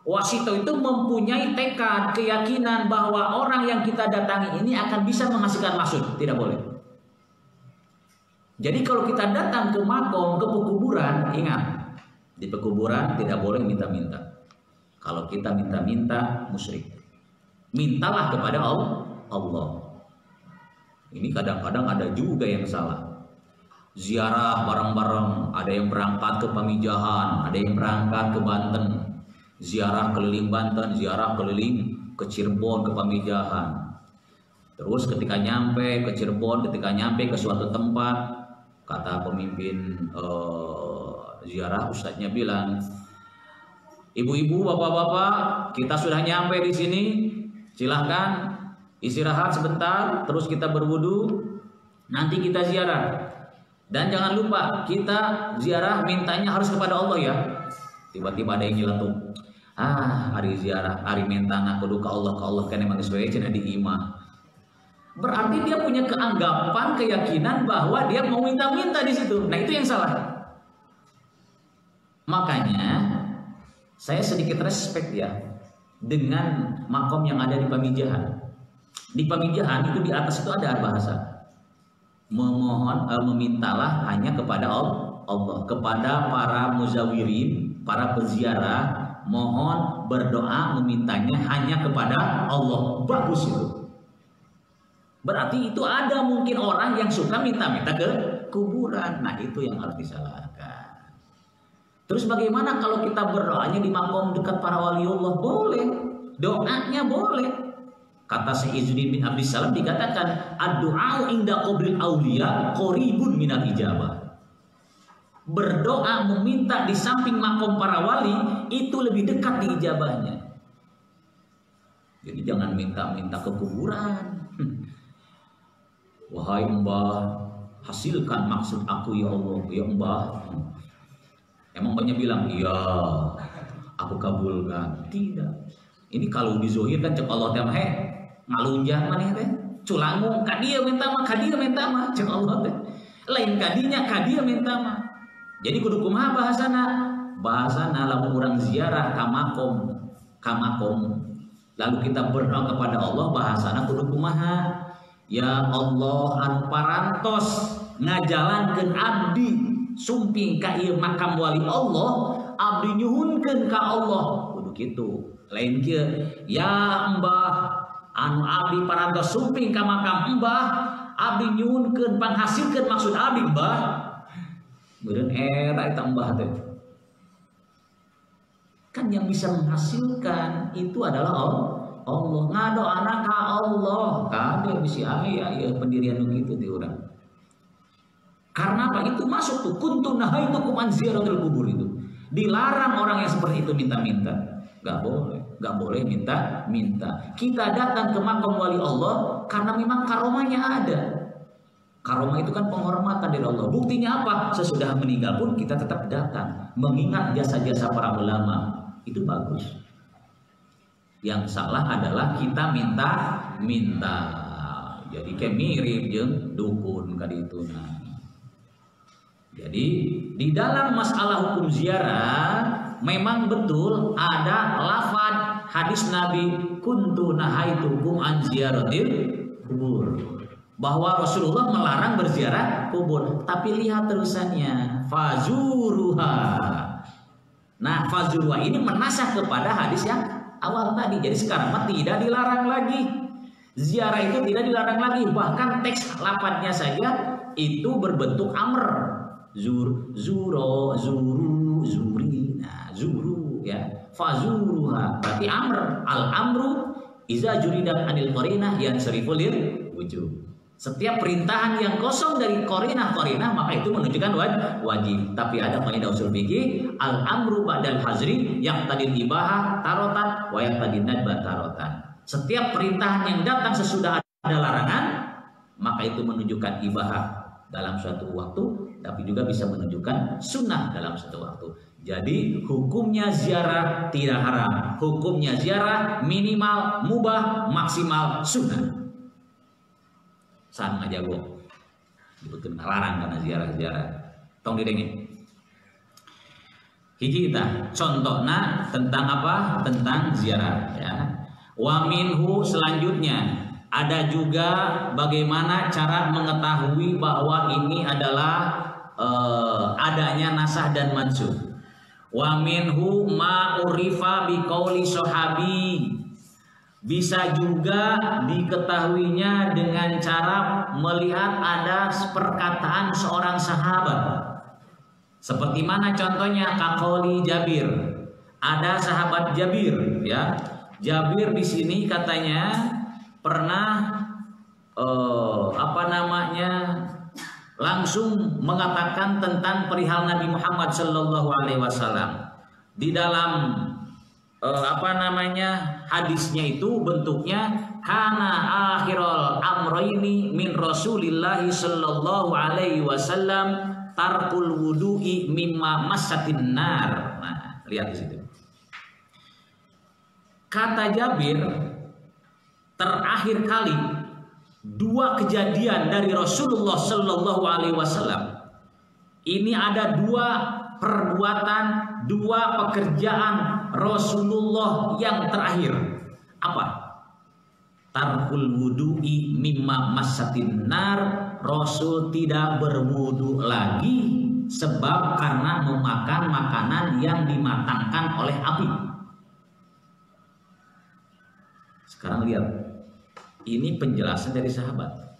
Wasitoh itu mempunyai tekad, keyakinan bahwa orang yang kita datangi ini akan bisa menghasilkan maksud. Tidak boleh. Jadi kalau kita datang ke makom, ke pekuburan, ingat, di pekuburan tidak boleh minta-minta. Kalau kita minta-minta, musyrik. Mintalah kepada Allah. Ini kadang-kadang ada juga yang salah. Ziarah bareng-bareng, ada yang berangkat ke Pamijahan, ada yang berangkat ke Banten. Ziarah keliling Banten, ziarah keliling ke Cirebon, ke Pamijahan. Terus ketika nyampe ke Cirebon, ketika nyampe ke suatu tempat, kata pemimpin ziarah, ustadznya bilang, ibu-ibu, bapak-bapak, kita sudah nyampe di sini. Silahkan istirahat sebentar, terus kita berwudu, nanti kita ziarah. Dan jangan lupa kita ziarah mintanya harus kepada Allah ya. Tiba-tiba ada yang nyeletuk, hari ziarah, hari mentana kudu ka Allah kan emang sesuai cenah di imah. Berarti dia punya keanggapan, keyakinan bahwa dia mau minta-minta di situ. Nah itu yang salah. Makanya saya sedikit respect ya dengan makom yang ada di Pamijahan. Di Pamijahan itu di atas itu ada bahasa memohon, memintalah hanya kepada Allah, kepada para muzawirin, para peziarah, mohon berdoa memintanya hanya kepada Allah. Bagus itu. Berarti itu ada mungkin orang yang suka minta-minta ke kuburan. Nah itu yang harus disalahkan. Terus bagaimana kalau kita berdoanya di makom dekat para waliullah? Boleh. Doanya boleh. Kata Syekh Izzuddin bin Abdissalam dikatakan ad-du'a inda qabril auliya qaribun minal ijabah. Berdoa meminta di samping makom para wali itu lebih dekat diijabahnya. Jadi jangan minta-minta ke kuburan. Wahai Mbah, hasilkan maksud aku ya Allah. Ya Mbah. Emang banyak bilang, iya aku kabulkan. Tidak. Ini kalau dizohirkan cek Allah teh he ngalunjang maneh teh. Culangung ka dieu minta mah, ka dieu minta mah cek Allah teh. Lain kadinya ka dieu minta mah. Jadi kudu kumaha bahasana? Bahasana lamun urang ziarah ka makom, lalu kita berdoa kepada Allah, bahasana kudu kumaha? Ya Allah anu parantos ngajalankeun abdi sumping ka ieu makam wali Allah, abdi nyuhunkeun ka Allah. Kudu kitu. Lain kieu, ya Mbah anu abdi parantos sumping ka makam Mbah, abdi nyuhunkeun panghasilkeun maksud abdi Mbah. Beureun era eta Mbah teh. Kan yang bisa menghasilkan itu adalah Allah. Ngadoana ka Allah. Kade bisi aya ieu pendirian nu kitu di urang. Karena apa? Itu masuk tuh kuntu nahaitukum an ziyaratil kubur itu. Dilarang orang yang seperti itu minta-minta. Gak boleh minta-minta. Kita datang ke makam wali Allah karena memang karomahnya ada. Karomah itu kan penghormatan dari Allah. Buktinya apa? Sesudah meninggal pun kita tetap datang, mengingat jasa-jasa para ulama. Itu bagus. Yang salah adalah kita minta. Jadi kayak mirip jeung dukun kaditu. Jadi di dalam masalah hukum ziarah memang betul ada lafaz hadis Nabi kuntu nahaitukum an ziyaratil kubur, bahwa Rasulullah melarang berziarah kubur. Tapi lihat terusannya, fazuruha. Nah, fazuruha ini menasah kepada hadis yang awal tadi. Jadi sekarang mah tidak dilarang lagi. Ziarah itu tidak dilarang lagi. Bahkan teks lafadznya saja itu berbentuk amr. Zuro, zuru, zuri. Nah, zuru ya. Fazuruha berarti amr. Al-amru iza juridan anil qarinah yansariful lil wujub. Setiap perintahan yang kosong dari qarinah maka itu menunjukkan wajib. Tapi ada kaidah usul fikih, al-amru ba'dal hazri yang tadi ibahah tarotan wa yang tadi nadba tarotan. Setiap perintahan yang datang sesudah ada larangan maka itu menunjukkan ibahah dalam suatu waktu, tapi juga bisa menunjukkan sunnah dalam suatu waktu. Jadi hukumnya ziarah tidak haram, hukumnya ziarah minimal mubah, maksimal sunnah. San ngajago dibutuhkan larang karena ziarah-ziarah. Tong didengin. Hiji kita contohna tentang apa? Tentang ziarah ya. Wa minhu selanjutnya ada juga bagaimana cara mengetahui bahwa ini adalah adanya nasah dan mansukh. Wa minhu ma urifa biqauli sahabi. Bisa juga diketahuinya dengan cara melihat ada perkataan seorang sahabat. Seperti mana contohnya? Kaqauli Jabir. Ada sahabat Jabir ya. Jabir di sini katanya pernah langsung mengatakan tentang perihal Nabi Muhammad Sallallahu Alaihi Wasallam. Di dalam hadisnya itu bentuknya kana akhirul amroini min Rasulillahi Sallallahu Alaihi Wasallam tarkul wudu'i mimma massatin nar. Nah, lihat di situ. Kata Jabir, terakhir kali dua kejadian dari Rasulullah Sallallahu Alaihi Wasallam. Ini ada dua perbuatan, dua pekerjaan Rasulullah yang terakhir. Apa? Tarkul wudu'i mimma massatin nar. Rasul tidak berwudu lagi sebab karena memakan makanan yang dimatangkan oleh api. Sekarang lihat. Ini penjelasan dari sahabat.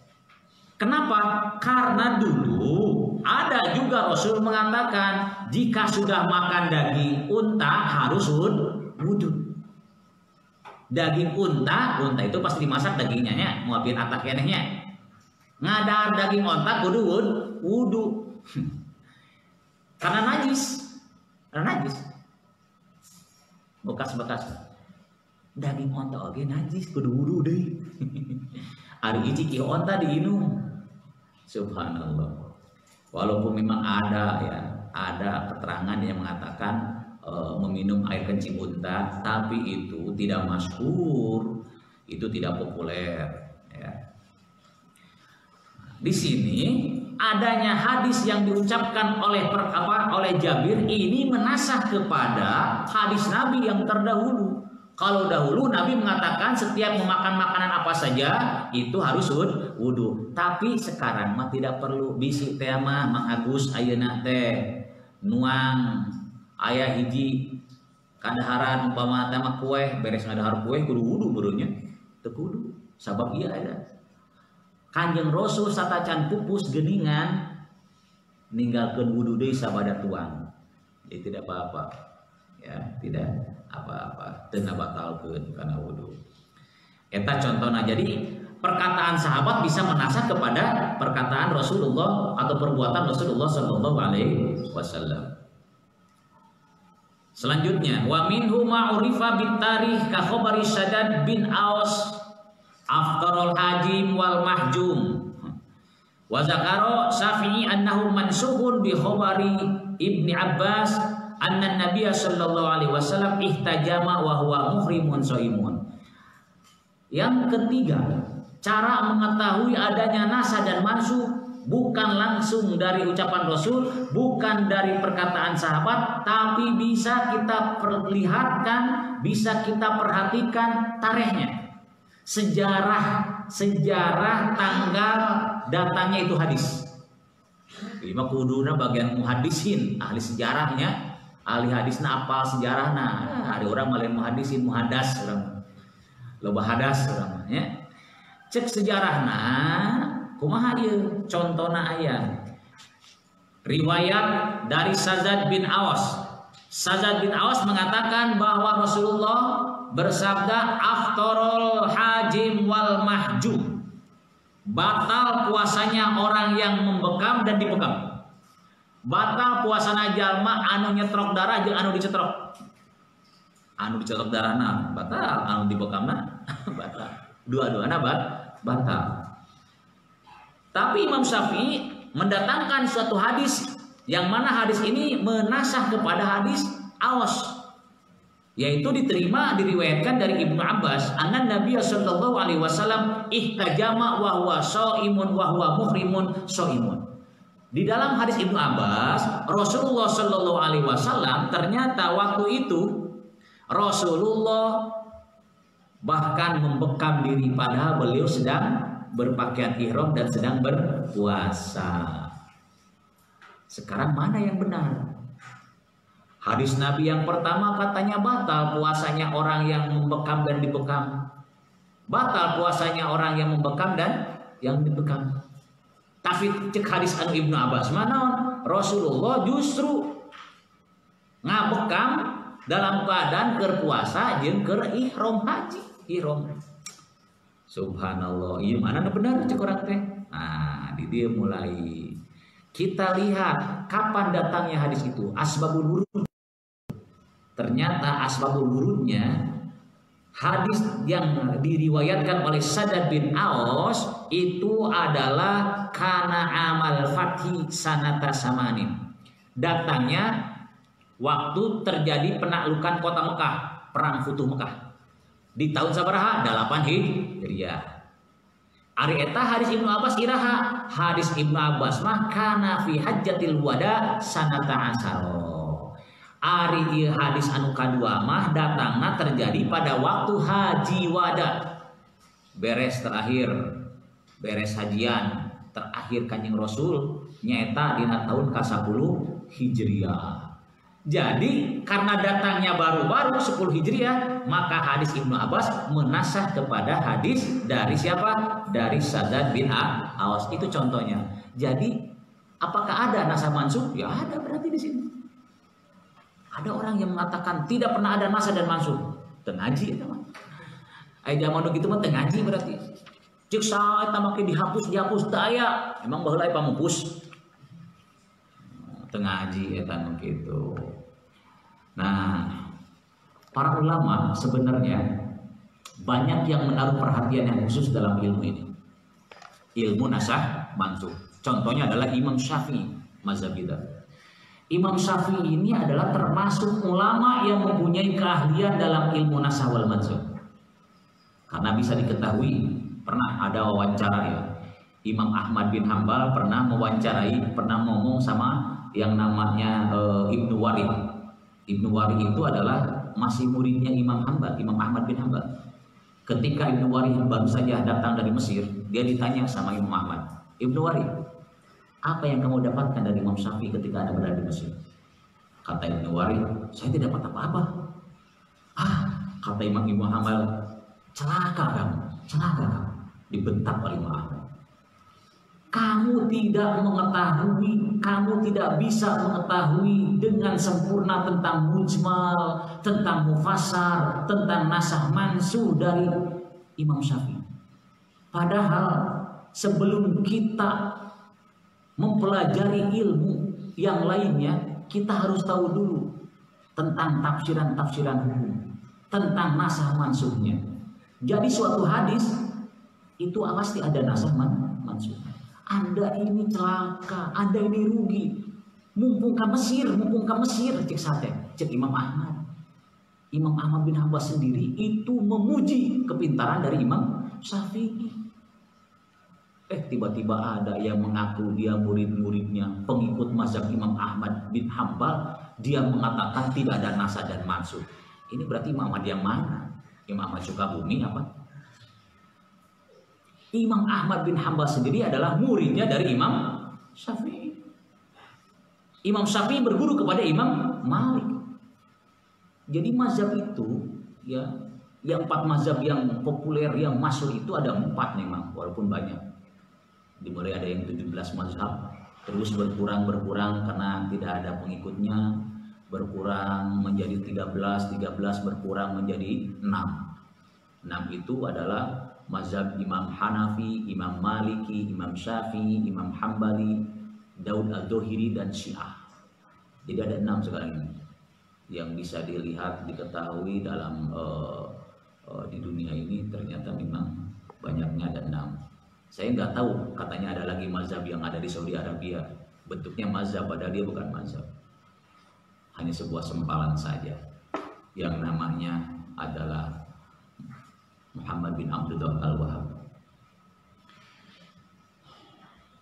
Kenapa? Karena dulu ada juga Rasul mengatakan jika sudah makan daging unta harus wudu. Daging unta itu pasti dimasak dagingnya ya, muapin atak kenehnya. Ngadar daging unta kudu wudu. Karena najis. Bekas-bekas. Daging onta oge najis kudu wudu deui. Ari ici ki onta diinum. Subhanallah. Walaupun memang ada keterangan yang mengatakan meminum air kencing unta, tapi itu tidak masyhur, itu tidak populer ya. Di sini adanya hadis yang diucapkan oleh Jabir ini menasah kepada hadis Nabi yang terdahulu. Kalau dahulu Nabi mengatakan setiap memakan makanan apa saja itu harus wudu. Tapi sekarang mah tidak perlu. Bisi teh mah Mang Agus ayeuna teh nuang aya hiji kadaharan umpama teh mah kue beres ngadahar kue kudu wudu beureunya. Teu kudu. Sabab ieu ada. Kanjeng Rasul satacan pupus geuningan ninggalkeun wudu deui sabada tuang. Jadi tidak apa-apa. Ya, tidak apa-apa, teu batalkeun kana wudu. Eta contohna. Jadi perkataan sahabat bisa menasah kepada perkataan Rasulullah atau perbuatan Rasulullah Sallallahu Alaihi Wasallam. Selanjutnya, wa minhu ma'urifa bitarikh ka khabari Shaddad bin Aus aftarul hajim wal mahjum. Wa zakara Syafi'i annahu mansuhun bi khabari Ibni Abbas anna Nabiya sallallahu alaihi wasallam ihtajama wa huwa muhrimun shaimun. Yang ketiga, cara mengetahui adanya nasah dan mansukh bukan langsung dari ucapan Rasul, bukan dari perkataan sahabat, tapi bisa kita perlihatkan, bisa kita perhatikan tarikhnya. Sejarah tanggal datangnya itu hadis. Lima kuduna bagian muhadisin, ahli sejarahnya. Ahli hadisna apal sejarahna. Ada orang malin muhadisin, muhadas orang. Loba hadas orang ya. Cek sejarahna kumaha ieu? Contona aya. Riwayat dari Shaddad bin Aus. Shaddad bin Aus mengatakan bahwa Rasulullah bersabda aftarul hajim wal mahjum. Batal puasanya orang yang membekam dan dibekam. Batal puasana jalma anu nyetrok darah jeung anu dicetrok. Anu dicetrok darahna batal, anu dibekamna batal. Dua-duana batal. Tapi Imam Syafi'i mendatangkan suatu hadis Yang mana hadis ini menasah kepada hadis Aws, yaitu diriwayatkan dari Ibnu Abbas, anna Nabiy sallallahu alaihi wasallam ihtajama wa huwa shaimun wa huwa muhrimun shaimun. Di dalam hadis Ibnu Abbas, Rasulullah sallallahu alaihi wasallam ternyata waktu itu Rasulullah bahkan membekam diri padahal beliau sedang berpakaian ihram dan sedang berpuasa. Sekarang mana yang benar? Hadis Nabi yang pertama katanya batal puasanya orang yang membekam dan dibekam. Batal puasanya orang yang membekam dan yang dibekam. Tapi cek hadis anu Ibnu Abbas mana Rasulullah justru ngabekam dalam keadaan keur puasa jeung keur ihram haji, ihram. Subhanallah, ieu mana benar cek urang teh. Nah, di dia mulai kita lihat kapan datangnya hadis itu, asbabul wurud. Ternyata asbabul wurudnya hadis yang diriwayatkan oleh Sadad bin Aws itu adalah kana amal fathi sanata samanin. Datangnya waktu terjadi penaklukan kota Mekah, perang Futuh Mekah. Di tahun sabaraha? 8 Hijriah. Ari eta hadis Ibnu Abbas iraha, hadis Ibnu Abbas mah kana fi hajjatil wada sanata asaro. Ari ieu hadis anu kadua mah datangna terjadi pada waktu haji wada. Beres hajian terakhir Kanjeng Rasul nyaeta dina tahun ka-10 Hijriah. Jadi karena datangnya baru-baru 10 Hijriah, maka hadis Ibnu Abbas menasah kepada hadis dari siapa? Dari Sadad bin Aws. Itu contohnya. Jadi apakah ada nasah mansukh? Ya ada berarti di sini. Ada orang yang mengatakan tidak pernah ada nasah dan mansukh. Tengaji eta mah. Ai zaman gitu mah tengaji berarti. Cek sae eta make dihapus daya. Emang baheula aya pamupus. Tengaji eta nu kitu. Nah, para ulama sebenarnya banyak yang menaruh perhatian yang khusus dalam ilmu ini. Ilmu nasah mansukh. Contohnya adalah Imam Syafi'i mazhab kita. Imam Syafi'i ini adalah termasuk ulama yang mempunyai keahlian dalam ilmu nasah wal mansukh. Karena bisa diketahui, pernah ada wawancara ya. Imam Ahmad bin Hambal pernah ngomong sama yang namanya Ibnu Warih. Ibnu Warih itu adalah masih muridnya Imam Ahmad bin Hambal. Ketika Ibnu Warih baru saja datang dari Mesir, dia ditanya sama Imam Ahmad, Ibnu Warih, apa yang kamu dapatkan dari Imam Syafi'i ketika Anda berada di Mesir? Kata Ibnu Warih, saya tidak dapat apa-apa. Kata Imam Hambal, celaka kamu. Dibentak oleh Imam Ahmad. Kamu tidak mengetahui, kamu tidak bisa mengetahui dengan sempurna tentang mujmal, tentang mufassar, tentang nasah mansukh dari Imam Syafi'i. Padahal sebelum kita mempelajari ilmu yang lainnya, kita harus tahu dulu tentang tafsiran-tafsiran hukum, tentang nasah mansukhnya. Jadi suatu hadis itu pasti ada nasah mansukh. Anda ini celaka, Anda ini rugi. Mumpung ka Mesir, cek sate, cek Imam Ahmad. Imam Ahmad bin Hambal sendiri itu memuji kepintaran dari Imam Syafi'i. Tiba-tiba ada yang mengaku dia murid-muridnya, pengikut mazhab Imam Ahmad bin Hambal, dia mengatakan tidak ada nasah dan mansukh. Ini berarti Imam Ahmad yang mana? Imam Ahmad Sukabumi apa? Imam Ahmad bin Hambal sendiri adalah muridnya dari Imam Syafi'i. Imam Syafi'i berguru kepada Imam Malik. Jadi mazhab itu ya, yang 4 mazhab yang populer yang masyhur itu ada 4 memang, walaupun banyak. Dimulai ada yang 17 mazhab, terus berkurang karena tidak ada pengikutnya, berkurang menjadi 13 berkurang menjadi 6. 6 itu adalah mazhab Imam Hanafi, Imam Maliki, Imam Syafi'i, Imam Hambali, Daud Al-Dohiri, dan Syiah. Jadi ada 6 sekarang ini yang bisa dilihat, diketahui dalam di dunia ini. Ternyata memang banyaknya ada 6. Saya nggak tahu, katanya ada lagi mazhab yang ada di Saudi Arabia, bentuknya mazhab, padahal dia bukan mazhab, hanya sebuah sempalan saja yang namanya adalah Muhammad bin Abdullah Al-Wahhab.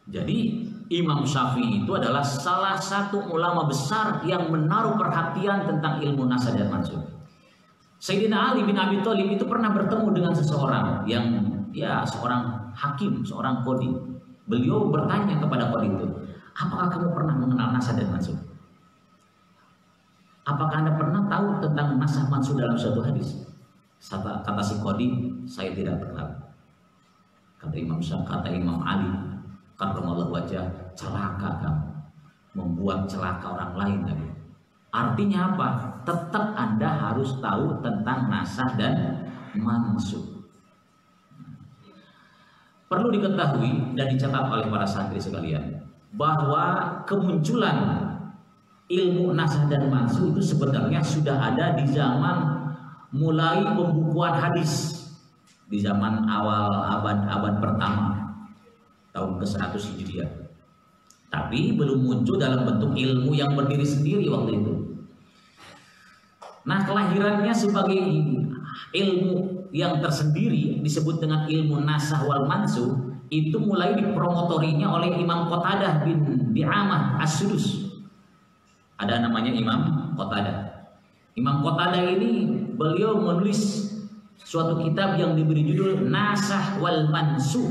Jadi Imam Syafi'i itu adalah salah satu ulama besar yang menaruh perhatian tentang ilmu nasab dan mansub. Sayyidina Ali bin Abi Thalib itu pernah bertemu dengan seseorang yang seorang hakim, seorang qadhi. Beliau bertanya kepada qadhi itu, apakah kamu pernah mengenal nasab dan mansub? Apakah Anda pernah tahu tentang nasab mansub dalam suatu hadis? Kata si qadhi, saya tidak pernah. Kata Imam Ali, karramallahu wajah, celaka kamu, membuat celaka orang lain lagi. Artinya apa? Tetap Anda harus tahu tentang nasab dan mansub. Perlu diketahui dan dicatat oleh para santri sekalian bahwa kemunculan ilmu nasab dan mansub itu sebenarnya sudah ada di zaman mulai pembukuan hadis, di zaman awal abad pertama tahun ke-100 Hijriah. Tapi belum muncul dalam bentuk ilmu yang berdiri sendiri waktu itu. Nah, kelahirannya sebagai ilmu yang tersendiri disebut dengan ilmu nasah wal mansub itu mulai dipromotorinya oleh Imam Qatadah bin Di'amah As-Sudus. Ada namanya Imam Qatadah. Imam Qatadah ini beliau menulis suatu kitab yang diberi judul Nasah wal Mansub.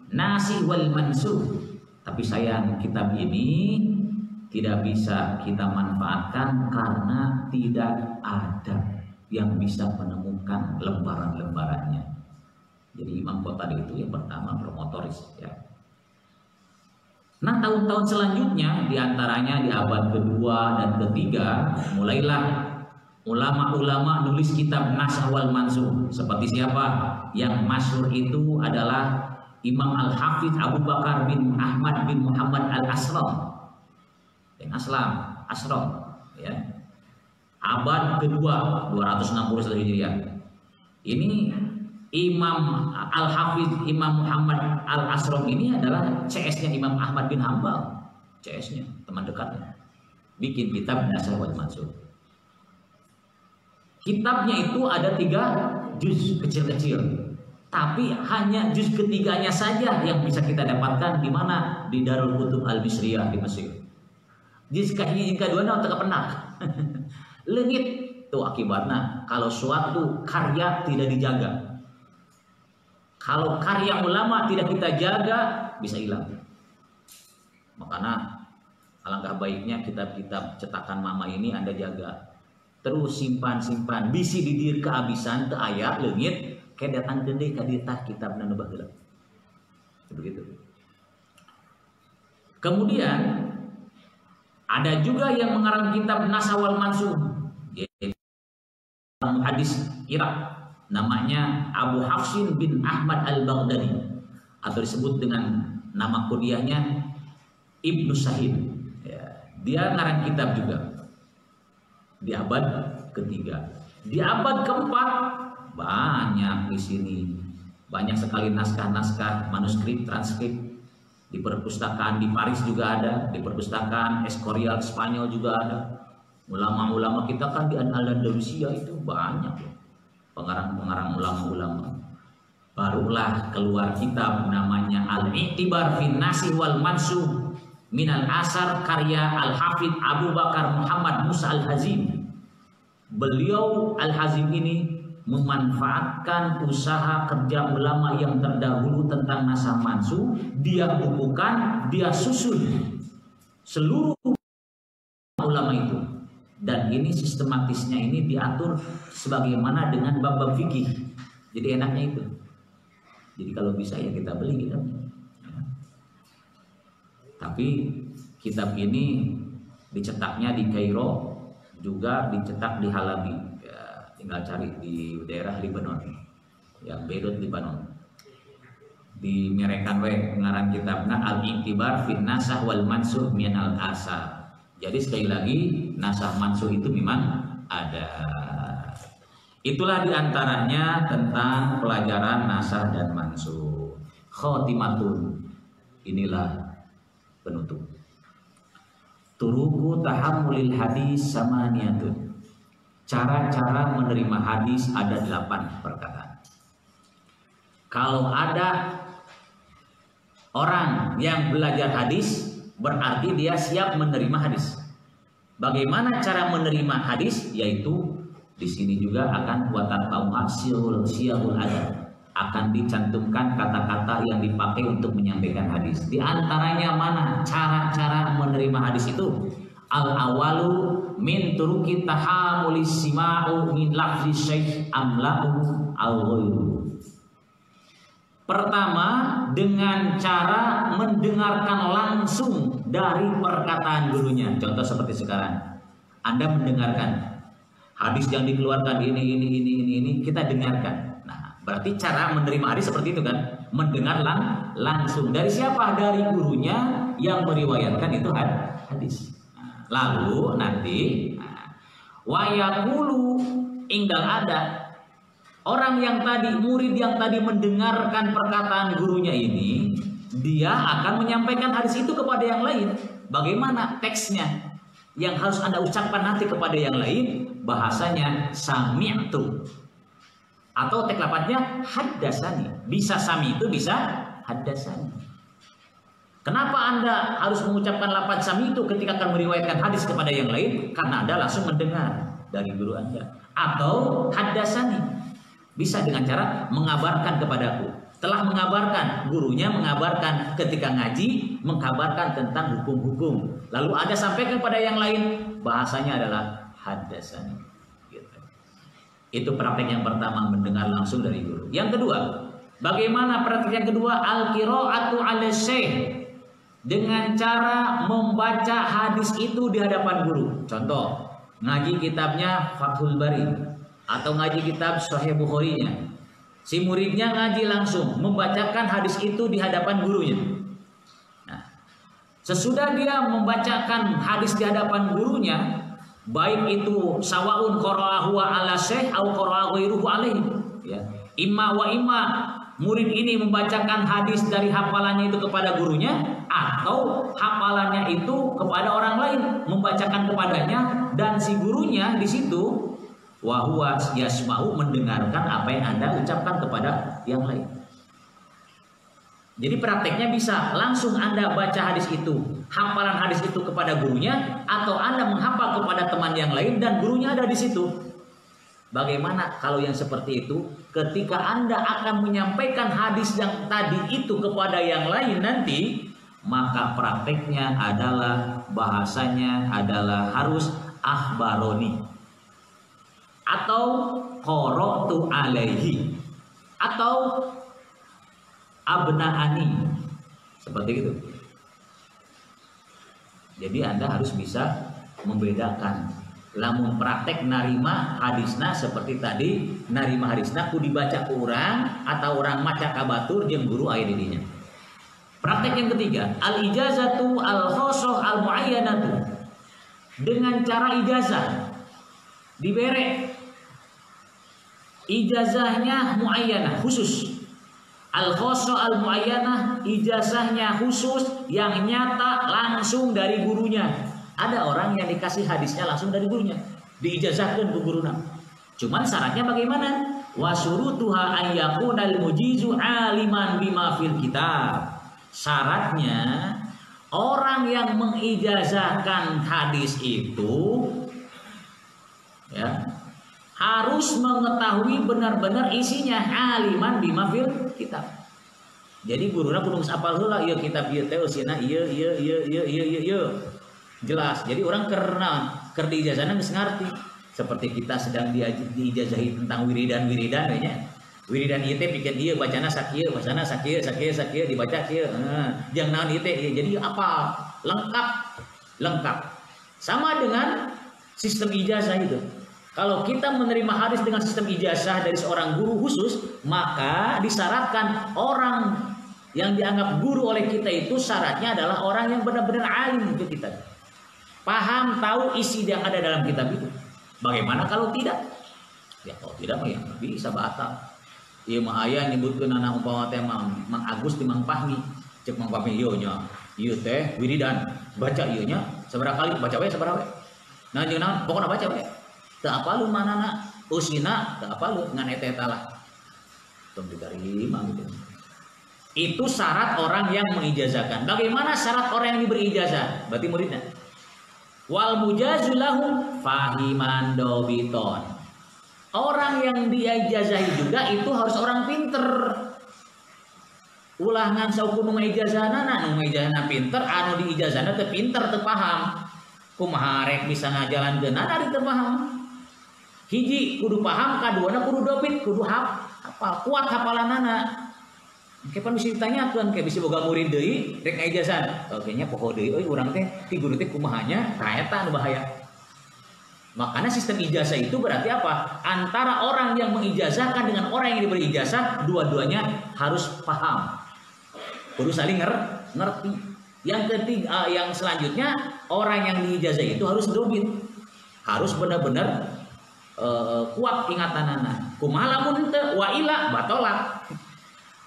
Nasih wal Mansub. Tapi sayang, kitab ini tidak bisa kita manfaatkan karena tidak ada yang bisa menemukan lembaran-lembarannya. Jadi Imam Qatadah itu yang pertama promotoris ya. Nah, tahun-tahun selanjutnya diantaranya di abad kedua dan ketiga mulailah ulama-ulama nulis kitab Nasah wal Mansub. Seperti siapa? Yang masyhur itu adalah Imam Al-Hafidz Abu Bakar bin Ahmad bin Muhammad Al-Asram. Asram ya. Abad kedua 260 Hijriah. Ini Imam Al-Hafidz Imam Muhammad Al-Asram ini adalah CS-nya Imam Ahmad bin Hanbal, CS-nya, teman dekatnya. Bikin kitab Nasah wal Mansub. Kitabnya itu ada 3 juz kecil-kecil. Tapi hanya juz ketiganya saja yang bisa kita dapatkan di mana? Di Darul Kutub Al-Misriyah di Mesir. Juz kedua tak pernah. Lengit itu akibatnya kalau suatu karya tidak dijaga. Kalau karya ulama tidak kita jaga bisa hilang. Makanya alangkah baiknya kitab-kitab cetakan mama ini Anda jaga. Terus simpan-simpan, bisi didir kehabisan ke ayat lengit kayak datang gede kaditah kitab nanu baheula. Begitu. Kemudian ada juga yang mengarang kitab Nasah wal Mansub, yaitu hadis Irak, namanya Abu Hafsin bin Ahmad Al-Baghdadi, atau disebut dengan nama kuliahnya Ibnu Sahid. Ya, dia ngarang kitab juga di abad ketiga. Di abad keempat banyak di sini, banyak sekali naskah-naskah, manuskrip, transkrip. Di perpustakaan di Paris juga ada, di perpustakaan Escorial Spanyol juga ada. Ulama-ulama kita kan di Andalusia itu banyak loh, pengarang-pengarang ulama-ulama. Barulah keluar kitab namanya Al-I'tibar fin Nasih wal Mansub minal Asar karya Al-Hafidz Abu Bakar Muhammad Musa Al-Hazim. Beliau Al-Hazim ini memanfaatkan usaha kerja ulama yang terdahulu tentang nasah mansub, dia bukukan, dia susun seluruh ulama itu, dan ini sistematisnya ini diatur sebagaimana dengan bab-bab fikih. Jadi enaknya itu. Jadi kalau bisa ya kita beli kitabnya. Tapi kitab ini dicetaknya di Kairo, juga dicetak di Halabi. Tinggal cari di daerah Lebanon, ya Beirut Lebanon. Di merekan pengarang kitabnya Al-I'tibar fin Nasah wal Mansub min al-Asar. Jadi sekali lagi nasah mansub itu memang ada. Itulah diantaranya tentang pelajaran nasah dan mansub. Khotimatun, inilah penutup. turuku tahammulil hadis samaniyatun. Cara-cara menerima hadis ada 8 perkataan. Kalau ada orang yang belajar hadis, berarti dia siap menerima hadis. Bagaimana cara menerima hadis? Yaitu di sini juga akan watatauha syiarul adab. Akan dicantumkan kata-kata yang dipakai untuk menyampaikan hadis. Di antaranya mana cara-cara menerima hadis itu? Al-awalu min turuki tahamulis sima'u min lafzi syekh amla'u al-ghairu. Pertama, dengan cara mendengarkan langsung dari perkataan gurunya. Contoh seperti sekarang, Anda mendengarkan hadis yang dikeluarkan ini, kita dengarkan. Berarti cara menerima hadis seperti itu kan, mendengar langsung dari siapa? Dari gurunya yang meriwayatkan itu hadis. Lalu nanti wayakulu inggal ada orang yang tadi, murid yang tadi mendengarkan perkataan gurunya ini, dia akan menyampaikan hadis itu kepada yang lain. Bagaimana teksnya yang harus Anda ucapkan nanti kepada yang lain? Bahasanya sami'tu. Atau tek lapatnya haddasani. Bisa sami itu bisa haddasani. Kenapa Anda harus mengucapkan lapat sami itu ketika akan meriwayatkan hadis kepada yang lain? Karena Anda langsung mendengar dari guru Anda. Atau haddasani. Bisa dengan cara mengabarkan kepadaku. Telah mengabarkan, gurunya mengabarkan ketika ngaji, mengkabarkan tentang hukum-hukum. Lalu Anda sampaikan kepada yang lain, bahasanya adalah haddasani. Itu praktek yang pertama, mendengar langsung dari guru. Yang kedua, bagaimana praktek yang kedua? Al-qira'atu 'ala syekh. Dengan cara membaca hadis itu di hadapan guru. Contoh, ngaji kitabnya Fathul Bari atau ngaji kitab Sahih Bukhari-nya. Si muridnya ngaji langsung, membacakan hadis itu di hadapan gurunya. Nah, sesudah dia membacakan hadis di hadapan gurunya, baik itu sawaun qara'ahu ala syekh atau qara'ahu ghairuhu alaihi, ya. Imma wa imma murid ini membacakan hadis dari hafalannya itu kepada gurunya, atau hafalannya itu kepada orang lain membacakan kepadanya, dan si gurunya di situ wa huwa yasma'u, mendengarkan apa yang Anda ucapkan kepada yang lain. Jadi prakteknya bisa langsung Anda baca hadis itu, hafalan hadis itu kepada gurunya, atau Anda menghafal kepada teman yang lain dan gurunya ada di situ. Bagaimana kalau yang seperti itu? Ketika Anda akan menyampaikan hadis yang tadi itu kepada yang lain nanti, maka prakteknya adalah, bahasanya adalah harus akhbaroni atau qara'tu alaihi atau abna'ani, seperti itu. Jadi Anda harus bisa membedakan. Lamun praktek narima hadisna seperti tadi, narima hadisna ku dibaca orang atau orang maca kabatur jeung guru aya di dinya. Praktek yang ketiga, al ijazatu al khosoh al muayyanatu. Dengan cara ijazah dibere ijazahnya muayyanah, khusus. Al-khosoh al-muayyanah, ijazahnya khusus yang nyata langsung dari gurunya. Ada orang yang dikasih hadisnya langsung dari gurunya, diijazahkan ke guruna. Cuman syaratnya bagaimana? Wa syurutuha an yakunal mujizu aliman bima fil kitab. Syaratnya orang yang mengijazahkan hadis itu ya harus mengetahui benar-benar isinya, aliman bima fil kitab. Jadi guruna kudu geus apal heula ieu kitab ieu teh eusina ieu jelas. Jadi orang keur diijazahna geus ngarti. Seperti kita sedang diijazahi tentang wiridan nya. Wiridan ieu teh pikeun ieu bacana sakieu, bacana sakieu dibaca kieu. Jeung naon ieu teh jadi apa? Lengkap. Sama dengan sistem ijazah itu. Kalau kita menerima hadis dengan sistem ijazah dari seorang guru khusus, maka disyaratkan orang yang dianggap guru oleh kita itu syaratnya adalah orang yang benar-benar alim untuk kita. Paham, tahu isi yang ada dalam kitab itu. Bagaimana kalau tidak? Ya kalau tidak mah ya bisa batal. Ieu mah aya nyebutkeun anak umpama teh Mang Agus di Mang Fahmi. Cek Mang Fahmi ieu nya. Ieu teh wiridan. Baca ieu nya Seberapa kali baca we seberapa we. Nah jeung naon pokona baca we. Teu apalu manana usina teu apalu ngan eta lah. Tong diterima gitu. Itu syarat orang yang mengijazahkan. Bagaimana syarat orang yang diberi ijazah? Berarti muridnya. Wal mujazulahum fahiman dobiton. Orang yang diijazahi juga itu harus orang pinter. Ulah ngan sauku nu ngijazahna, nu ngijazahna pinter, anu diijazahna teu pinter, teu paham. Kumaha rek bisa ngajalankeun ari teu paham. Hiji kudu paham, kaduana kudu dopit, kudu hafal, kuat hafalanana. Kepan bisa ditanyakeun, kayak bisa boga murid deui rek ngijazahna. Oke nya poho deui euy urang teh ti guru teh kumahanya, tah eta anu bahaya. Makanya sistem ijazah itu berarti apa? Antara orang yang mengijazahkan dengan orang yang diberi ijazah, dua-duanya harus paham. Kudu saling ngerti. Yang ketiga, yang selanjutnya orang yang diijazah itu harus dobit, harus benar-benar kuat ingatanana. Kumaha lamun henteu wa ila batolat.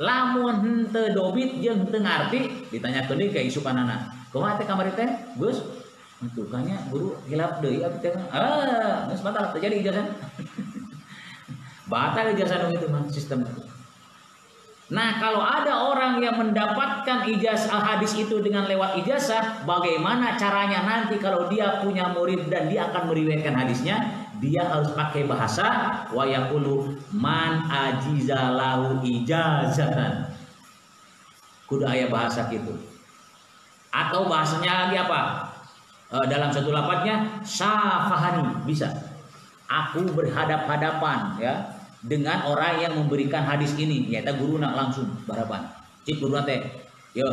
Lamun henteu dobit jeung henteu ngarti ditanyakeun deui ka isukanana. Kumaha teh kamari teh? Gus, tukangnya guru hilap deui abdi teh. Geus batal terjadi ijazah. Batal ijazah nu itu mah sistem itu. Nah, kalau ada orang yang mendapatkan ijazah hadis itu dengan lewat ijazah, bagaimana caranya nanti kalau dia punya murid dan dia akan meriwayatkan hadisnya? Dia harus pakai bahasa wa yaqulu man ajizalahu ijazatan. Kudu aya bahasa gitu. Atau bahasanya lagi apa? Dalam satu lafadznya syafahani bisa. Aku berhadap-hadapan ya dengan orang yang memberikan hadis ini, yaitu guruna langsung barapan. Cik guruna teh, yo,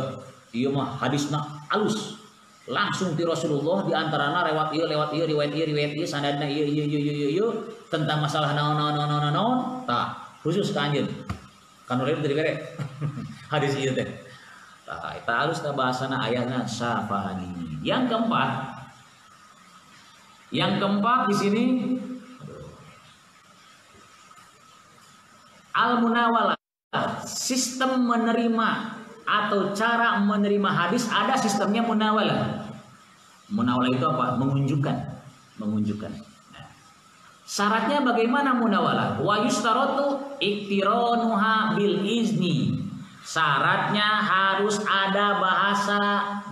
ieu mah hadisna alus. Langsung ti Rasulullah di antarana lewat ieu riwayat ieu sanadna ieu tentang masalah naon. Tah, khusus ka anjeun. Kan urang teu dibere. Hadis ieu teh. Tah, eta alus tah bahasana ayatna syafani. Yang keempat di sini al-munawalah, sistem menerima atau cara menerima hadis ada sistemnya munawalah. Munawalah itu apa? Mengunjukkan. Nah, syaratnya bagaimana munawalah? Wa yustaratu iktiranuha bil izni. Syaratnya harus ada bahasa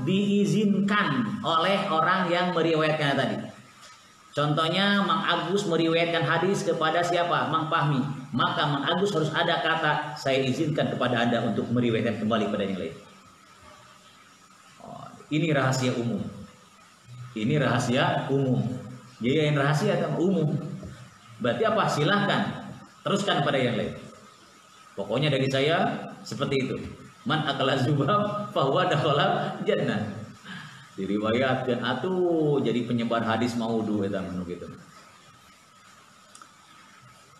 diizinkan oleh orang yang meriwayatkan tadi. Contohnya Mang Agus meriwayatkan hadis kepada siapa? Mang Fahmi. Maka Mang Agus harus ada kata saya izinkan kepada Anda untuk meriwayatkan kembali pada yang lain. Ini rahasia umum. Jadi yang rahasia kan umum. Berarti apa? Silahkan teruskan pada yang lain. Pokoknya dari saya seperti itu. Man akala zubab fahuwa dakhala jannah. Diriwayatkan atuh jadi penyebar hadis maudhu eta manu gitu.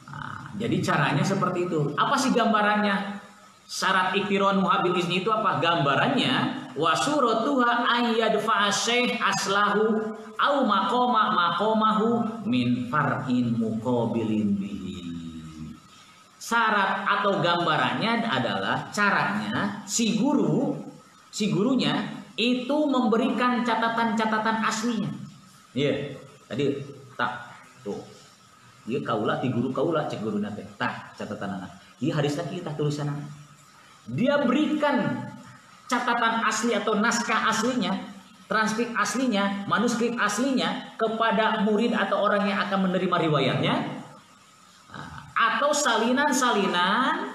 Nah, jadi caranya seperti itu. Apa sih gambarannya? Syarat iktiranu bil izni itu apa? Gambarannya wa suratuha ayyadfa syekh aslahu au maqamahu min far'in muqabilin bihi. Syarat atau gambarannya adalah caranya si gurunya itu memberikan catatan-catatan aslinya. Iya, tadi tak tuh. Dia kaula ti guru kaula cek guruna teh. Tah catatan anak. Ieu hadisna kieu tah tulisanna. Dia berikan catatan asli atau naskah aslinya, transkrip aslinya, manuskrip aslinya kepada murid atau orang yang akan menerima riwayatnya. Atau salinan-salinan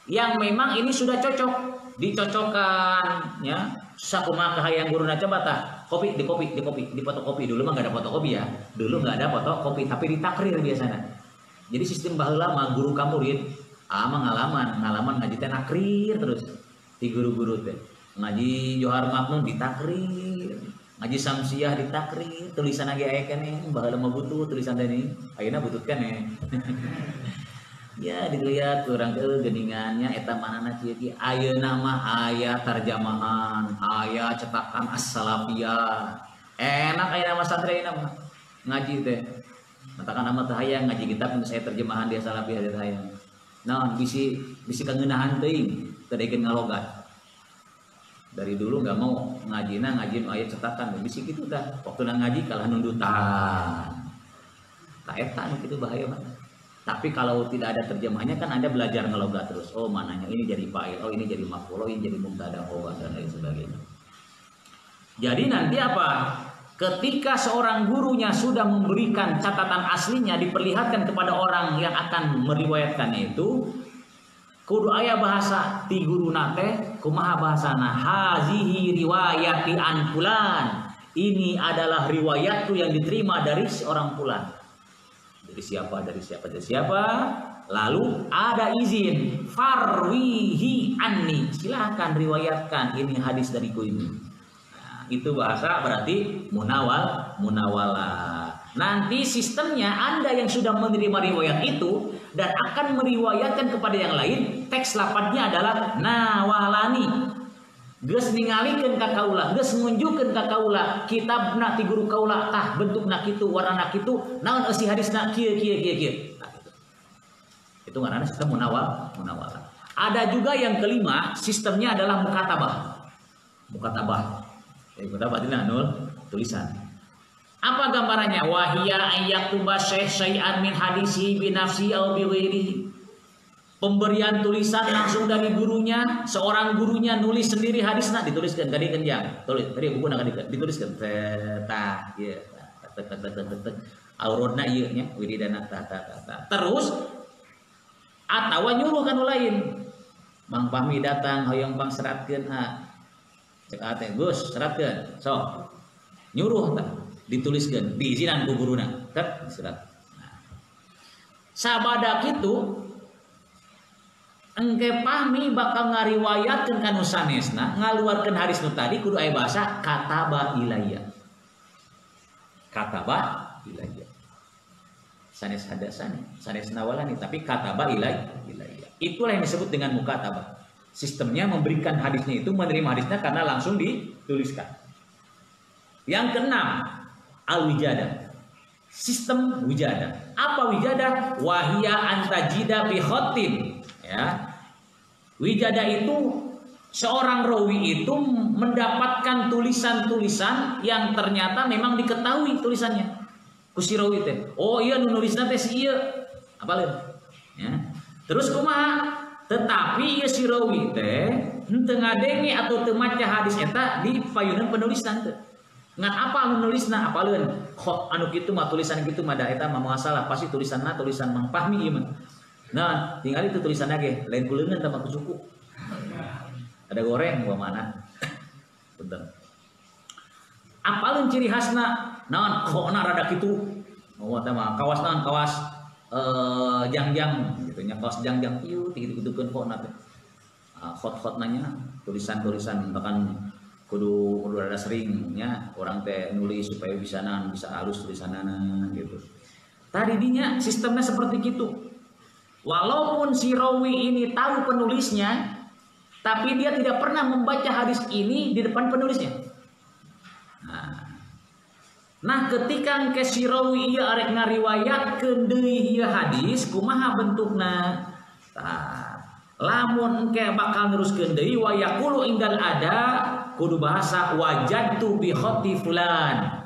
yang memang ini sudah cocok, dicocokkan ya. Sakumaha kahayang guruna coba tah kopi fotokopi. Dulu mah enggak ada fotokopi ya. Dulu enggak ada fotokopi tapi ditakrir biasanya. Jadi sistem baheula mah guru ka murid ngalaman ngaji teh nakrir terus di guru-guru teh. Ngaji Johar Maknun ditakrir, ngaji Samsiah ditakrir, tulisan ge aya keneh baheula mah butuh tulisan teh ini. Ayeuna butut keneh. Ya dilihat orang geningannya eta manana kieu ayeuna mah aya tarjamahan, aya cetakan as-salafiyah. Enak ayeuna mah santri ayeuna mah ngaji teh. Katakan amat teh hayang ngaji kitab mun saya terjemahan dia salafiyah teh hayang. Naon bisi kangeunahan teuing teu daekeun ngalogat. Dari dulu nggak mau ngaji ayat cetakan, bisa gitu dah. Waktu ngaji kalah nundutan. Tak etan itu bahaya banget. Tapi kalau tidak ada terjemahnya kan Anda belajar ngelogat terus. Oh mananya ini jadi fa'il, oh ini jadi maf'ul, oh ini jadi mubtada, dan lain sebagainya. Jadi nanti apa? Ketika seorang gurunya sudah memberikan catatan aslinya diperlihatkan kepada orang yang akan meriwayatkannya itu, kudu aya bahasa ti guru nate kumaha bahasana hazihi riwayati an fulan. Ini adalah riwayatku yang diterima dari seorang fulan. Dari siapa? Lalu ada izin farwihi anni. Silakan riwayatkan ini hadis dariku ini. Itu bahasa berarti munawalah. Nanti sistemnya Anda yang sudah menerima riwayat itu dan akan meriwayatkan kepada yang lain, teks lapatnya adalah nawalani. Geus ningalikeun ka kaula, geus ngunjukkeun ka kaula kitabna ti guru kaula tah bentukna kitu, warna kitu, naon eusi hadisna kieu. Nah, itu ngaranna sistem munawalah. Ada juga yang kelima, sistemnya adalah mukatabah. Mukatabah nul tulisan. Apa gambarannya? Wahia ayyaktuba syai'an min hadisi bi nafsi au bi ghairihi. Pemberian tulisan langsung dari gurunya, seorang gurunya nulis sendiri hadisna dituliskan tadi kenjang. Tulis tadi buku nak dituliskan tah ieu. Aurodna ieu nya wiridana tah. Terus atawa nyuruh kan lain. Mang Fahmi datang hoyong pang seratkeun cek ate Gus seratkeun sok nyuruh tah dituliskeun diizinan ku guruna tet diserat. Sabada kitu engke Fahmi bakal ngariwayatkeun ka nu sanesna ngaluarkeun hadis nu tadi kudu aya bahasa kataba ilayya. Sanes hadasani, sanes nawalani, tapi kataba ilayya. Itulah yang disebut dengan mukatabah. Sistemnya memberikan hadisnya itu, menerima hadisnya karena langsung dituliskan. Yang keenam, al-wijadah. Sistem wijadah. Apa wijadah? Wahia antajida bi khotin. Ya. Wijadah itu seorang rawi itu mendapatkan tulisan-tulisan yang ternyata memang diketahui tulisannya. Kusi rawi teh. Oh iya nulisna teh si ieu. Apaleun? Ya. Terus kumaha? Tetapi ieu si rawi teh henteu ngadenge atau teu maca hadis eta di payunan penulisan teh. Ngan apa menulisna apaleun? Kok anu kitu mah tulisan kitu mah da eta mah masalah pasti tulisanna tulisan Mang Fahmi ieu mah. Nah, tinggal itu tulisanna ge lain kuleungan teh mah kusuku. Ada goreng gua mana? Betul. Apaleun ciri khasna? Naon kokna rada kitu? Oh teh mah kawas naon kawas jang-jang gitu nya kaos jang-jang ieu gitu-gitukeun kokna teh. Hot nanya tulisan-tulisan bahkan kudu ada seringnya orang teh nulis supaya bisa halus tulisanana gitu. Tadi dinya sistemnya seperti gitu. Walaupun si rawi ini tahu penulisnya, tapi dia tidak pernah membaca hadis ini di depan penulisnya. Nah ketika engke si rawi ieu arek ngariwayatkeun deui ieu hadis kumaha bentukna? Lamun engke bakal neruskeun deui wa yaqulu indal ada kudu bahasa wajadtu bi khatti fulan.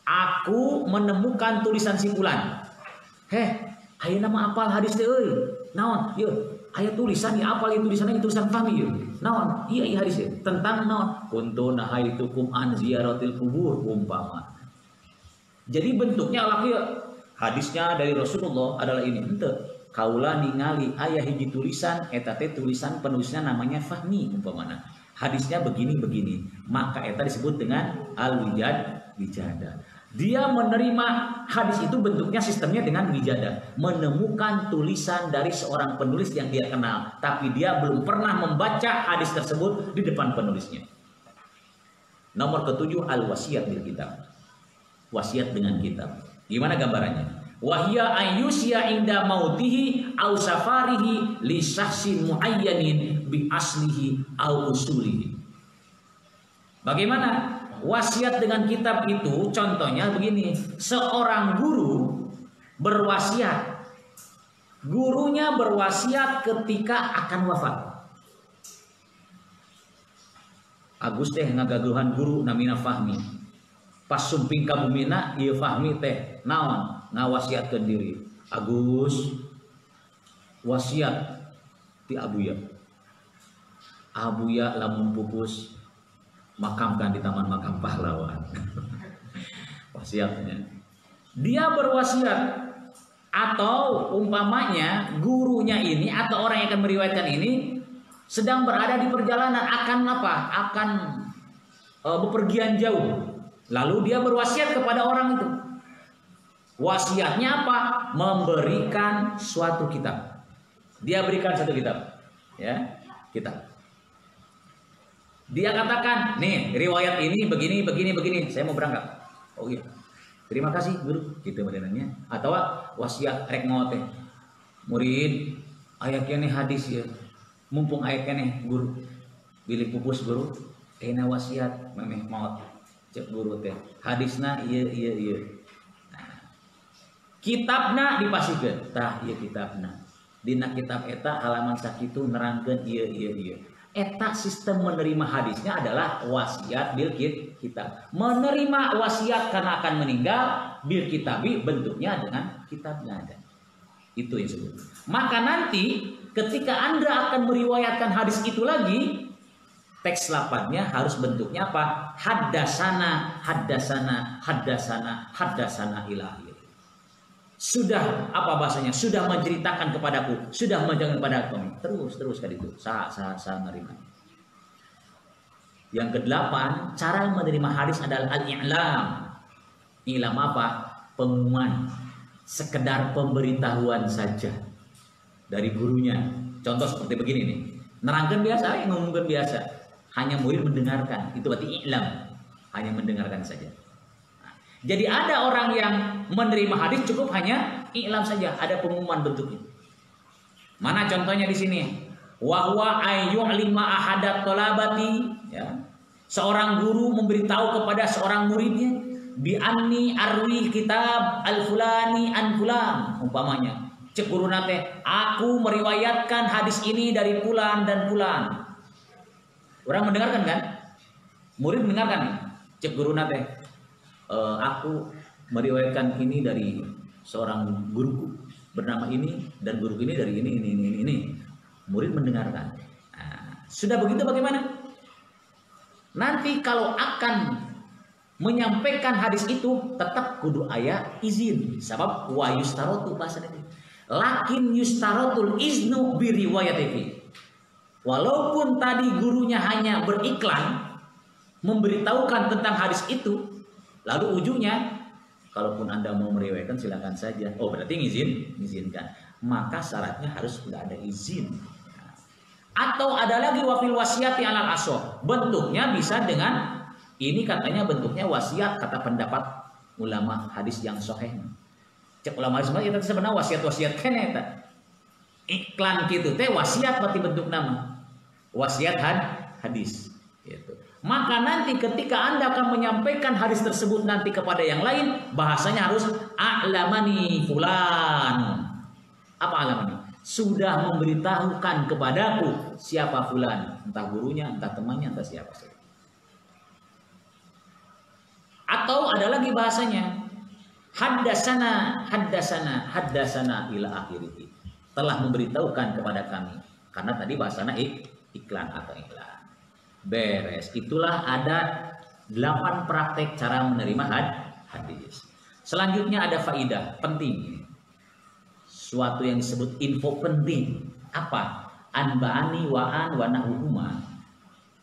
Aku menemukan tulisan si fulan. Ayeuna mah apal hadis teh euy. Naon? Ieu aya tulisan ieu apal ieu tulisanna tulisan Fahmi ieu. Naon? Ieu hadis ieu tentang naon? Kuntu nahaitukum an ziyaratil kubur umpama. Jadi bentuknya hadisnya dari Rasulullah adalah ini. Henteu. Kaula ningali aya hiji tulisan eta teh tulisan penulisnya namanya Fahmi umpamana. Hadisnya begini. Maka eta disebut dengan al-wijadah. Dia menerima hadis itu bentuknya sistemnya dengan wijadah. Menemukan tulisan dari seorang penulis yang dia kenal. Tapi dia belum pernah membaca hadis tersebut di depan penulisnya. Nomor ketujuh al-wasiyat bil kitab. Wasiat dengan kitab. Gimana gambarannya? Wahia ayyusya inda mautihi au safarihi li syakhsin muayyanin bi aslihi au usulihi. Bagaimana? Wasiat dengan kitab itu contohnya begini. Seorang guru berwasiat. Gurunya berwasiat ketika akan wafat. Agus teh ngagaguhan guru namina Fahmi. Pas sumping ka bumina ieu Fahmi teh naon ngawasiatkeun diri. Agus wasiat ti Abuya. Abuya lamun pupus makamkan di Taman Makam Pahlawan. Wasiatnya. Dia berwasiat atau umpamanya gurunya ini atau orang yang akan meriwayatkan ini sedang berada di perjalanan akan apa? Akan bepergian jauh. Lalu dia berwasiat kepada orang itu. Wasiatnya apa? Memberikan suatu kitab. Dia berikan satu kitab, ya, kitab. Dia katakan, nih riwayat ini begini, begini, begini. Saya mau berangkat. Oh iya. Terima kasih guru. Gitu modelannya. Atau wasiat rek teh. Murid, aya keneh hadis ya. Mumpung aya keneh guru. Bilih pupus guru, tina wasiat memeh maot. Cek guru teh. Hadisna ieu. Nah, kitabna dipasikeun. Tah ieu kitabna. Dina kitab eta halaman sakitu nerangkeun ieu. Eta sistem menerima hadisnya adalah wasiat bil kitab. Menerima wasiat karena akan meninggal bil kitabi bentuknya dengan kitabnya ada. Itu yang disebut. Maka nanti ketika Anda akan meriwayatkan hadis itu lagi, teks lafadznya harus bentuknya apa? Haddasana ila akhir. Sudah apa bahasanya? Sudah menceritakan kepadaku, sudah menjelaskan kepada kami. Terus kan itu. Sah menerima. Yang kedelapan, cara menerima hadis adalah al-i'lam. I'lam apa? Pengumuman. Sekedar pemberitahuan saja dari gurunya. Contoh seperti begini nih. Nerangkan biasa, ngomongkan biasa. Hanya murid mendengarkan. Itu berarti i'lam. Hanya mendengarkan saja. Jadi ada orang yang menerima hadis cukup hanya i'lam saja, ada pengumuman bentuknya. Mana contohnya di sini? Wa huwa ayyu'lima ahadat thalabati, ya. Seorang guru memberitahu kepada seorang muridnya bi anni arwi kitab al-fulani an fulan, umpamanya. Cek guruna teh, aku meriwayatkan hadis ini dari fulan dan fulan. Orang mendengarkan kan? Murid mendengarkan nih. Cek guruna teh, aku meriwayatkan ini dari seorang guruku bernama ini dan guru ini dari ini. Murid mendengarkan. Nah, sudah begitu bagaimana? Nanti kalau akan menyampaikan hadis itu tetap kudu aya izin. Sebab wa yustarotu bahasa ini. Lakin yustarotul iznu bi riwayatihi. Walaupun tadi gurunya hanya beriklan memberitahukan tentang hadis itu, lalu ujungnya, kalaupun Anda mau meriwayatkan silakan saja. Oh berarti izinkan. Maka syaratnya harus sudah ada izin. Atau ada lagi wafil wasiati alal asoh. Bentuknya bisa dengan ini katanya bentuknya wasiat kata pendapat ulama hadis yang sahih. Cek ulama hadis itu sebenarnya wasiat kene eta. Iklan gitu teh wasiat berarti bentuk nama. Wasiat hadis gitu. Maka nanti ketika Anda akan menyampaikan hadis tersebut nanti kepada yang lain, bahasanya harus a'lamani fulan. Apa a'lamani? Sudah memberitahukan kepadaku siapa fulan, entah gurunya, entah temannya, entah siapa saja. Atau ada lagi bahasanya haddasana ila akhirih. Telah memberitahukan kepada kami. Karena tadi bahasanya iklan atau iklan. Beres. Itulah ada 8 praktek cara menerima hadis. Selanjutnya ada faidah penting. Suatu yang disebut info penting. Apa? Anba'ani wa'an wa nahuhuma.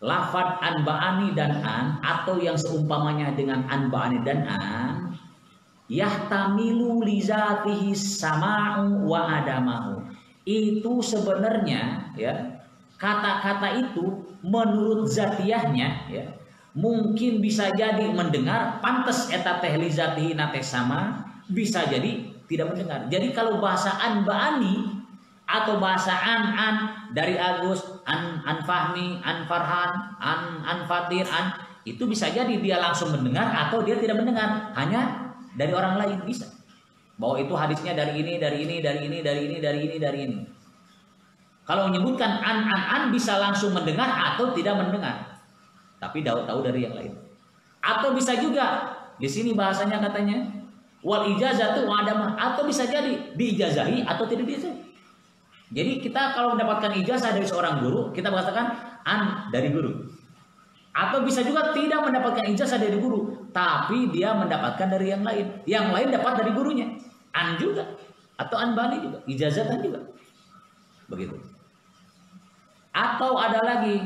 Lafad anba'ani dan an atau yang seumpamanya dengan anba'ani dan an yahtamilu lizatihi sama'u wa adamahu. Itu sebenarnya ya kata-kata itu menurut zatiahnya ya mungkin bisa jadi mendengar pantes eta teh li zatihi nate sama, bisa jadi tidak mendengar. Jadi kalau bahasa anba'ani atau bahasa an dari Agus, an Fahmi, an Farhan, an Fatir, itu bisa jadi dia langsung mendengar atau dia tidak mendengar, hanya dari orang lain bisa. Bahwa itu hadisnya dari ini. Kalau menyebutkan an bisa langsung mendengar atau tidak mendengar. tapi tahu dari yang lain. Atau bisa juga di sini bahasanya katanya wal ijazatu wa adamah, atau bisa jadi diijazahi atau tidak diijazahi. Jadi kita kalau mendapatkan ijazah dari seorang guru, kita mengatakan an dari guru. Atau bisa juga tidak mendapatkan ijazah dari guru, tapi dia mendapatkan dari yang lain. Yang lain dapat dari gurunya. An juga atau an bani juga, ijazatan juga. Begitu. Atau ada lagi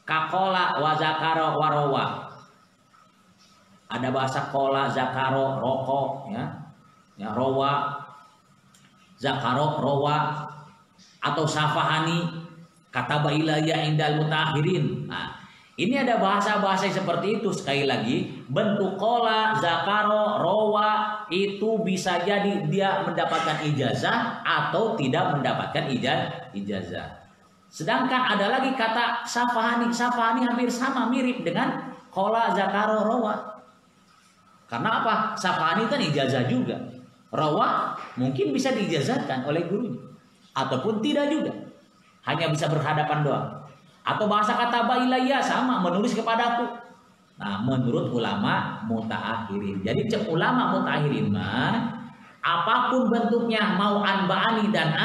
kakola wa zakara wa rawa. Ada bahasa kola, zakaro, rokok, ya rawa, zakaro, rawa, atau safahani, kata bailaya indal mutakhirin. Nah, ini ada bahasa-bahasa seperti itu. Sekali lagi, bentuk kola, zakaro, rawa itu bisa jadi dia mendapatkan ijazah atau tidak mendapatkan ijazah. Sedangkan ada lagi kata safahani. Safahani hampir sama, mirip dengan kola, zakaro, rawa. Karena apa? Safahani kan ijazah juga. Rawa mungkin bisa diijazahkan oleh gurunya. Ataupun tidak juga. Hanya bisa berhadapan doang. Atau bahasa kata bailaya sama, menulis kepadaku. Nah, menurut ulama mutaakhirin. Jadi ulama mutaakhirin mah apapun bentuknya, mau anba'ani dan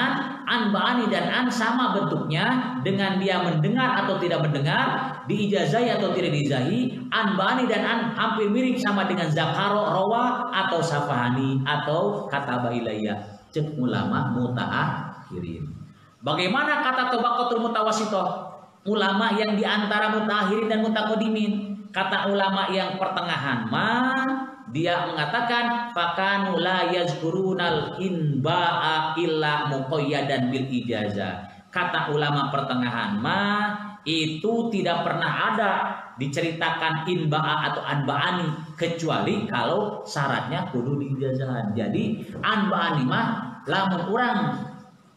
anba'ani dan an sama bentuknya, dengan dia mendengar atau tidak mendengar, diijazahi atau tidak diijazahi, anba'ani dan an hampir mirip sama dengan zakaro, rawa atau safahani atau kata bailaya. Cek ulama mutaakhirin. Bagaimana kata tabaqatul mutawassithah? Ulama yang diantara mutaakhirin dan mutaqaddimin. Kata ulama yang pertengahan dia mengatakan fakanu la yazkurunal inba'a illa muqayyadan bil ijazah. Kata ulama pertengahan itu tidak pernah ada diceritakan inba'a atau anba'ani kecuali kalau syaratnya kudu diijazahan. Jadi anba'ani lamun urang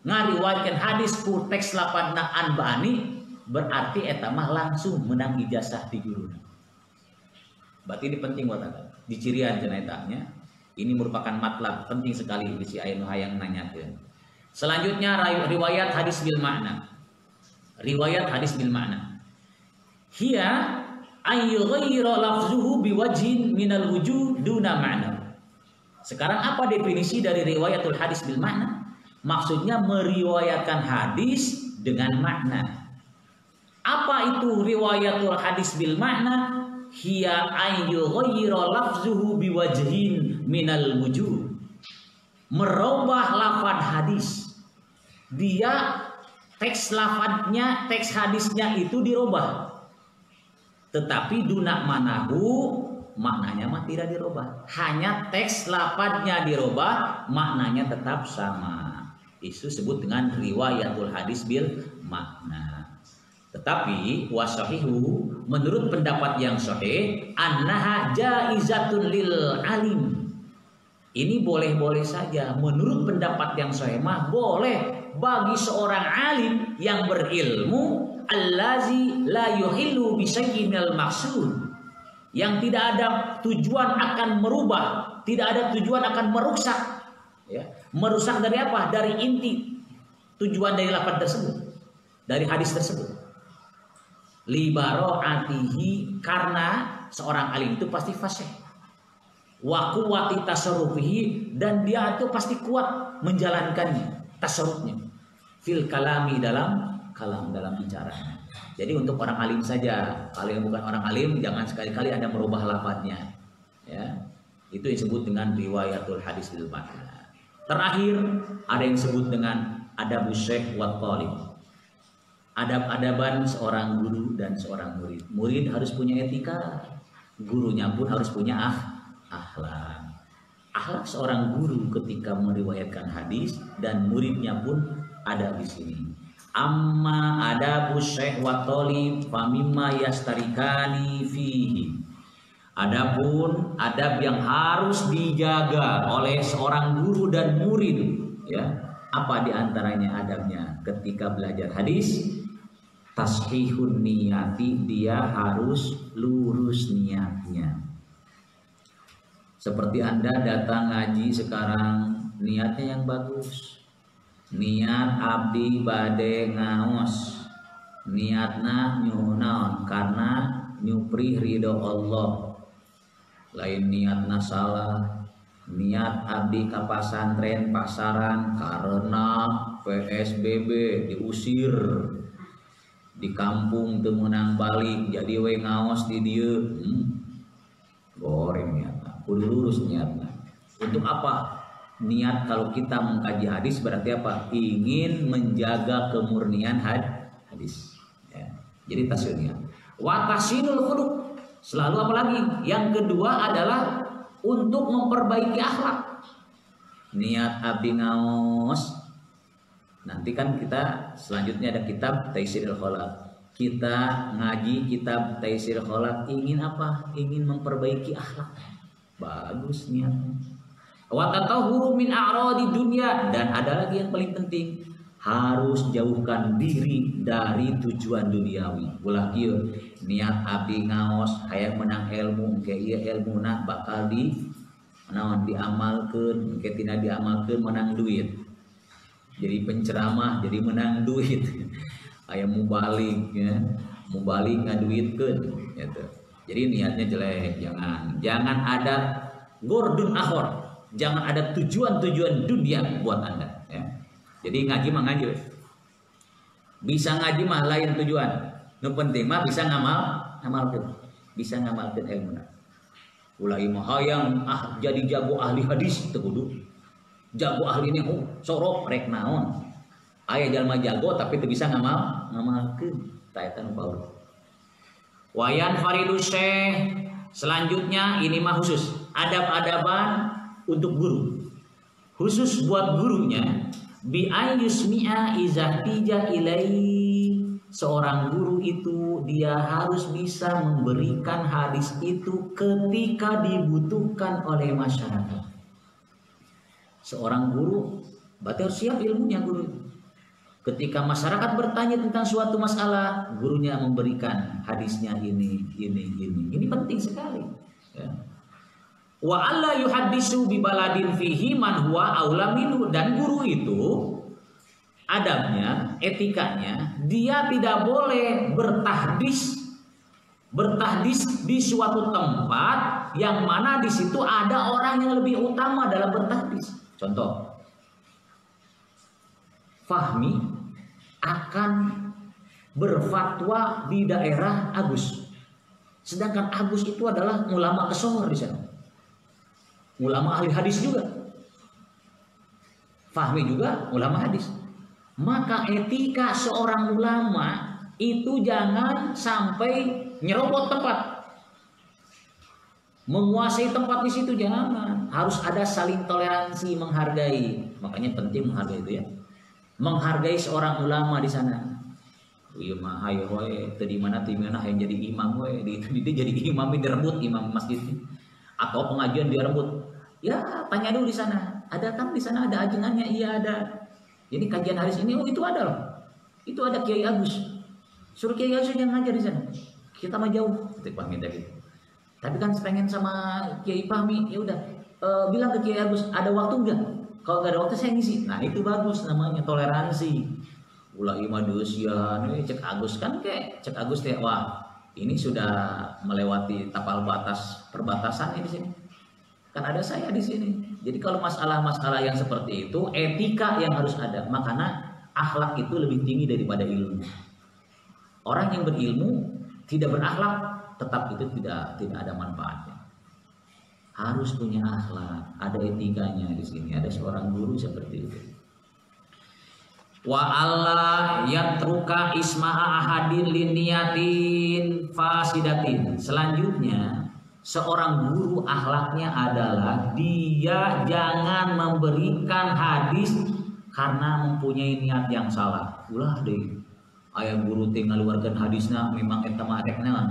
ngariwayatkeun hadis ku teks lapanna anba'ani berarti eta langsung menang ijazah di guru. Berarti ini penting buat Anda. Di cirian jenetanya ini merupakan matlab penting sekali di si anu hayang nanyakeun. Selanjutnya riwayat hadis bil makna. Riwayat hadis bil makna. Hiya ayyughayyira lafzuhu biwajhin minal wujuh duna ma'na. Sekarang apa definisi dari riwayatul hadis bil makna? Maksudnya meriwayatkan hadis dengan makna. Apa itu riwayatul hadis bil makna? Hiya ayyughayyira lafzuhu biwajhin minal wujuh. Merubah lafaz hadis. Dia teks lafadznya, teks hadisnya itu dirubah. Tetapi duna manahu maknanya tidak dirubah. Hanya teks lafadznya dirubah, maknanya tetap sama. Itu disebut dengan riwayatul hadis bil makna. Tetapi wasahihu menurut pendapat yang sahih annaha jaizatun lil alim. Ini boleh-boleh saja menurut pendapat yang sahih boleh bagi seorang alim yang berilmu allazi la yuhillu bi syai'in al maqsud, yang tidak ada tujuan akan merubah, tidak ada tujuan akan merusak, ya. Merusak dari apa? Dari inti tujuan dari lafaz tersebut, dari hadis tersebut. Libaro'atihi, karena seorang alim itu pasti fasih. Wa quwwati tasarrufihi, dan dia itu pasti kuat menjalankannya, tasarrufnya. Fil kalami, dalam kalam, dalam bicaranya. Jadi untuk orang alim saja. Kalau yang bukan orang alim jangan sekali-kali Anda merubah lafadznya. Ya. Itu disebut dengan riwayatul hadis bil makna. Terakhir ada yang disebut dengan adabus syekh wa talib. Adab-adaban seorang guru dan seorang murid. Murid harus punya etika, gurunya pun harus punya akhlak. Akhlak seorang guru ketika meriwayatkan hadis dan muridnya pun ada di sini. Amma adabus syekh wa talib famimma yastarikani fihi. Adapun adab yang harus dijaga oleh seorang guru dan murid, ya. Apa diantaranya adabnya ketika belajar hadis? Tashihun niyati, dia harus lurus niatnya. Seperti Anda datang ngaji sekarang, niatnya yang bagus. Niat abdi bade ngaos, niatna nyunaon karena nyupri ridho Allah. Lain niatna salah, niat abdi ka pasantren pasaran karena PSBB diusir di kampung teu meunang balik jadi we ngaos di dieu. Goreng niatna, kudu lurus niatna. Untuk apa? Niat kalau kita mengkaji hadis berarti apa? Ingin menjaga kemurnian hadis. Ya. Jadi tasawuf niat. Wa tasinul khuluq. Selalu apa lagi? Yang kedua adalah untuk memperbaiki akhlak. Niat abdi ngaos. Nanti kan kita selanjutnya ada kitab Taisirul Khalaq. Kita ngaji kitab Taisirul Khalaq ingin apa? Ingin memperbaiki akhlak. Bagus niatnya. Wa tatahuru min a'radi dunya, dan ada lagi yang paling penting, harus jauhkan diri dari tujuan duniawi. Ulah kieu niat abdi ngaos hayang menang ilmu, engke ieu ilmuna bakal naon diamalkeun, engke tina diamalkeun menang duit. Jadi penceramah jadi menang duit. Aya mubalik ya, mubalik ngaduitkeun gitu. Jadi niatnya jelek, jangan ada gordun akhor. Jangan ada tujuan-tujuan dunia buat Anda ya. Jadi ngaji mah ngaji. Bisa ngaji mah lain tujuan. Nu penting mah bisa ngamalkeun. Bisa ngamalkeun ilmu. Ulai mah hayang jadi jago ahli hadis teu kudu. Jago ahli ini sorok rek naon. Aya jalma jago tapi teu bisa ngamalkeun. Ta eta nu baur. Wayan faridu syekh. Selanjutnya ini mah khusus adab-adaban untuk guru, khusus buat gurunya. Bi ayyusmi'a izahtija ilai. Seorang guru itu dia harus bisa memberikan hadis itu ketika dibutuhkan oleh masyarakat. Seorang guru berarti harus siap ilmunya guru. Ketika masyarakat bertanya tentang suatu masalah, gurunya memberikan hadisnya ini. Ini penting sekali. Ya. Wa alla yuhaddisu bi baladin fihi man huwa aula minhu, dan guru itu adabnya, etikanya, dia tidak boleh bertahdis di suatu tempat yang mana di situ ada orang yang lebih utama dalam bertahdis. Contoh, Fahmi akan berfatwa di daerah Agus, sedangkan Agus itu adalah ulama kesohor di sana. Ulama ahli hadis juga. Fahmi juga ulama hadis. Maka etika seorang ulama itu jangan sampai nyerobot tempat. Menguasai tempat di situ jangan. Harus ada saling toleransi, menghargai. Makanya penting menghargai itu ya. Menghargai seorang ulama di sana. Iya mah hayo we tadi mana yang jadi imam we dia jadi imam direbut imam masjid. Atau pengajian dia rebut, ya tanya dulu di sana, ada kan di sana ada ajengannya, iya ada. Jadi kajian hadis ini, oh itu ada loh, itu ada Kiai Agus, suruh Kiai Agus yang ngajar di sana. Kita mah jauh, itu Fahmi tadi. Tapi kan pengen sama Kiai Fahmi, ya udah bilang ke Kiai Agus, ada waktu enggak? Kalau nggak ada waktu saya ngisi. Nah itu bagus namanya toleransi. Ulah imah deusian, cek Agus kan kayak cek Agus teh wah. Ini sudah melewati tapal batas perbatasan di sini. Kan ada saya di sini. Jadi kalau masalah-masalah yang seperti itu, etika yang harus ada. Makanya akhlak itu lebih tinggi daripada ilmu. Orang yang berilmu tidak berakhlak, tetap itu tidak ada manfaatnya. Harus punya akhlak, ada etikanya di sini. Ada seorang guru seperti itu. Wa Allah yatruka isma'a ahadin liniyatin fasidatin. Selanjutnya, seorang guru akhlaknya adalah dia jangan memberikan hadis karena mempunyai niat yang salah. Ulah deh, aya guru teh ngaluarkeun hadisna memang eta mah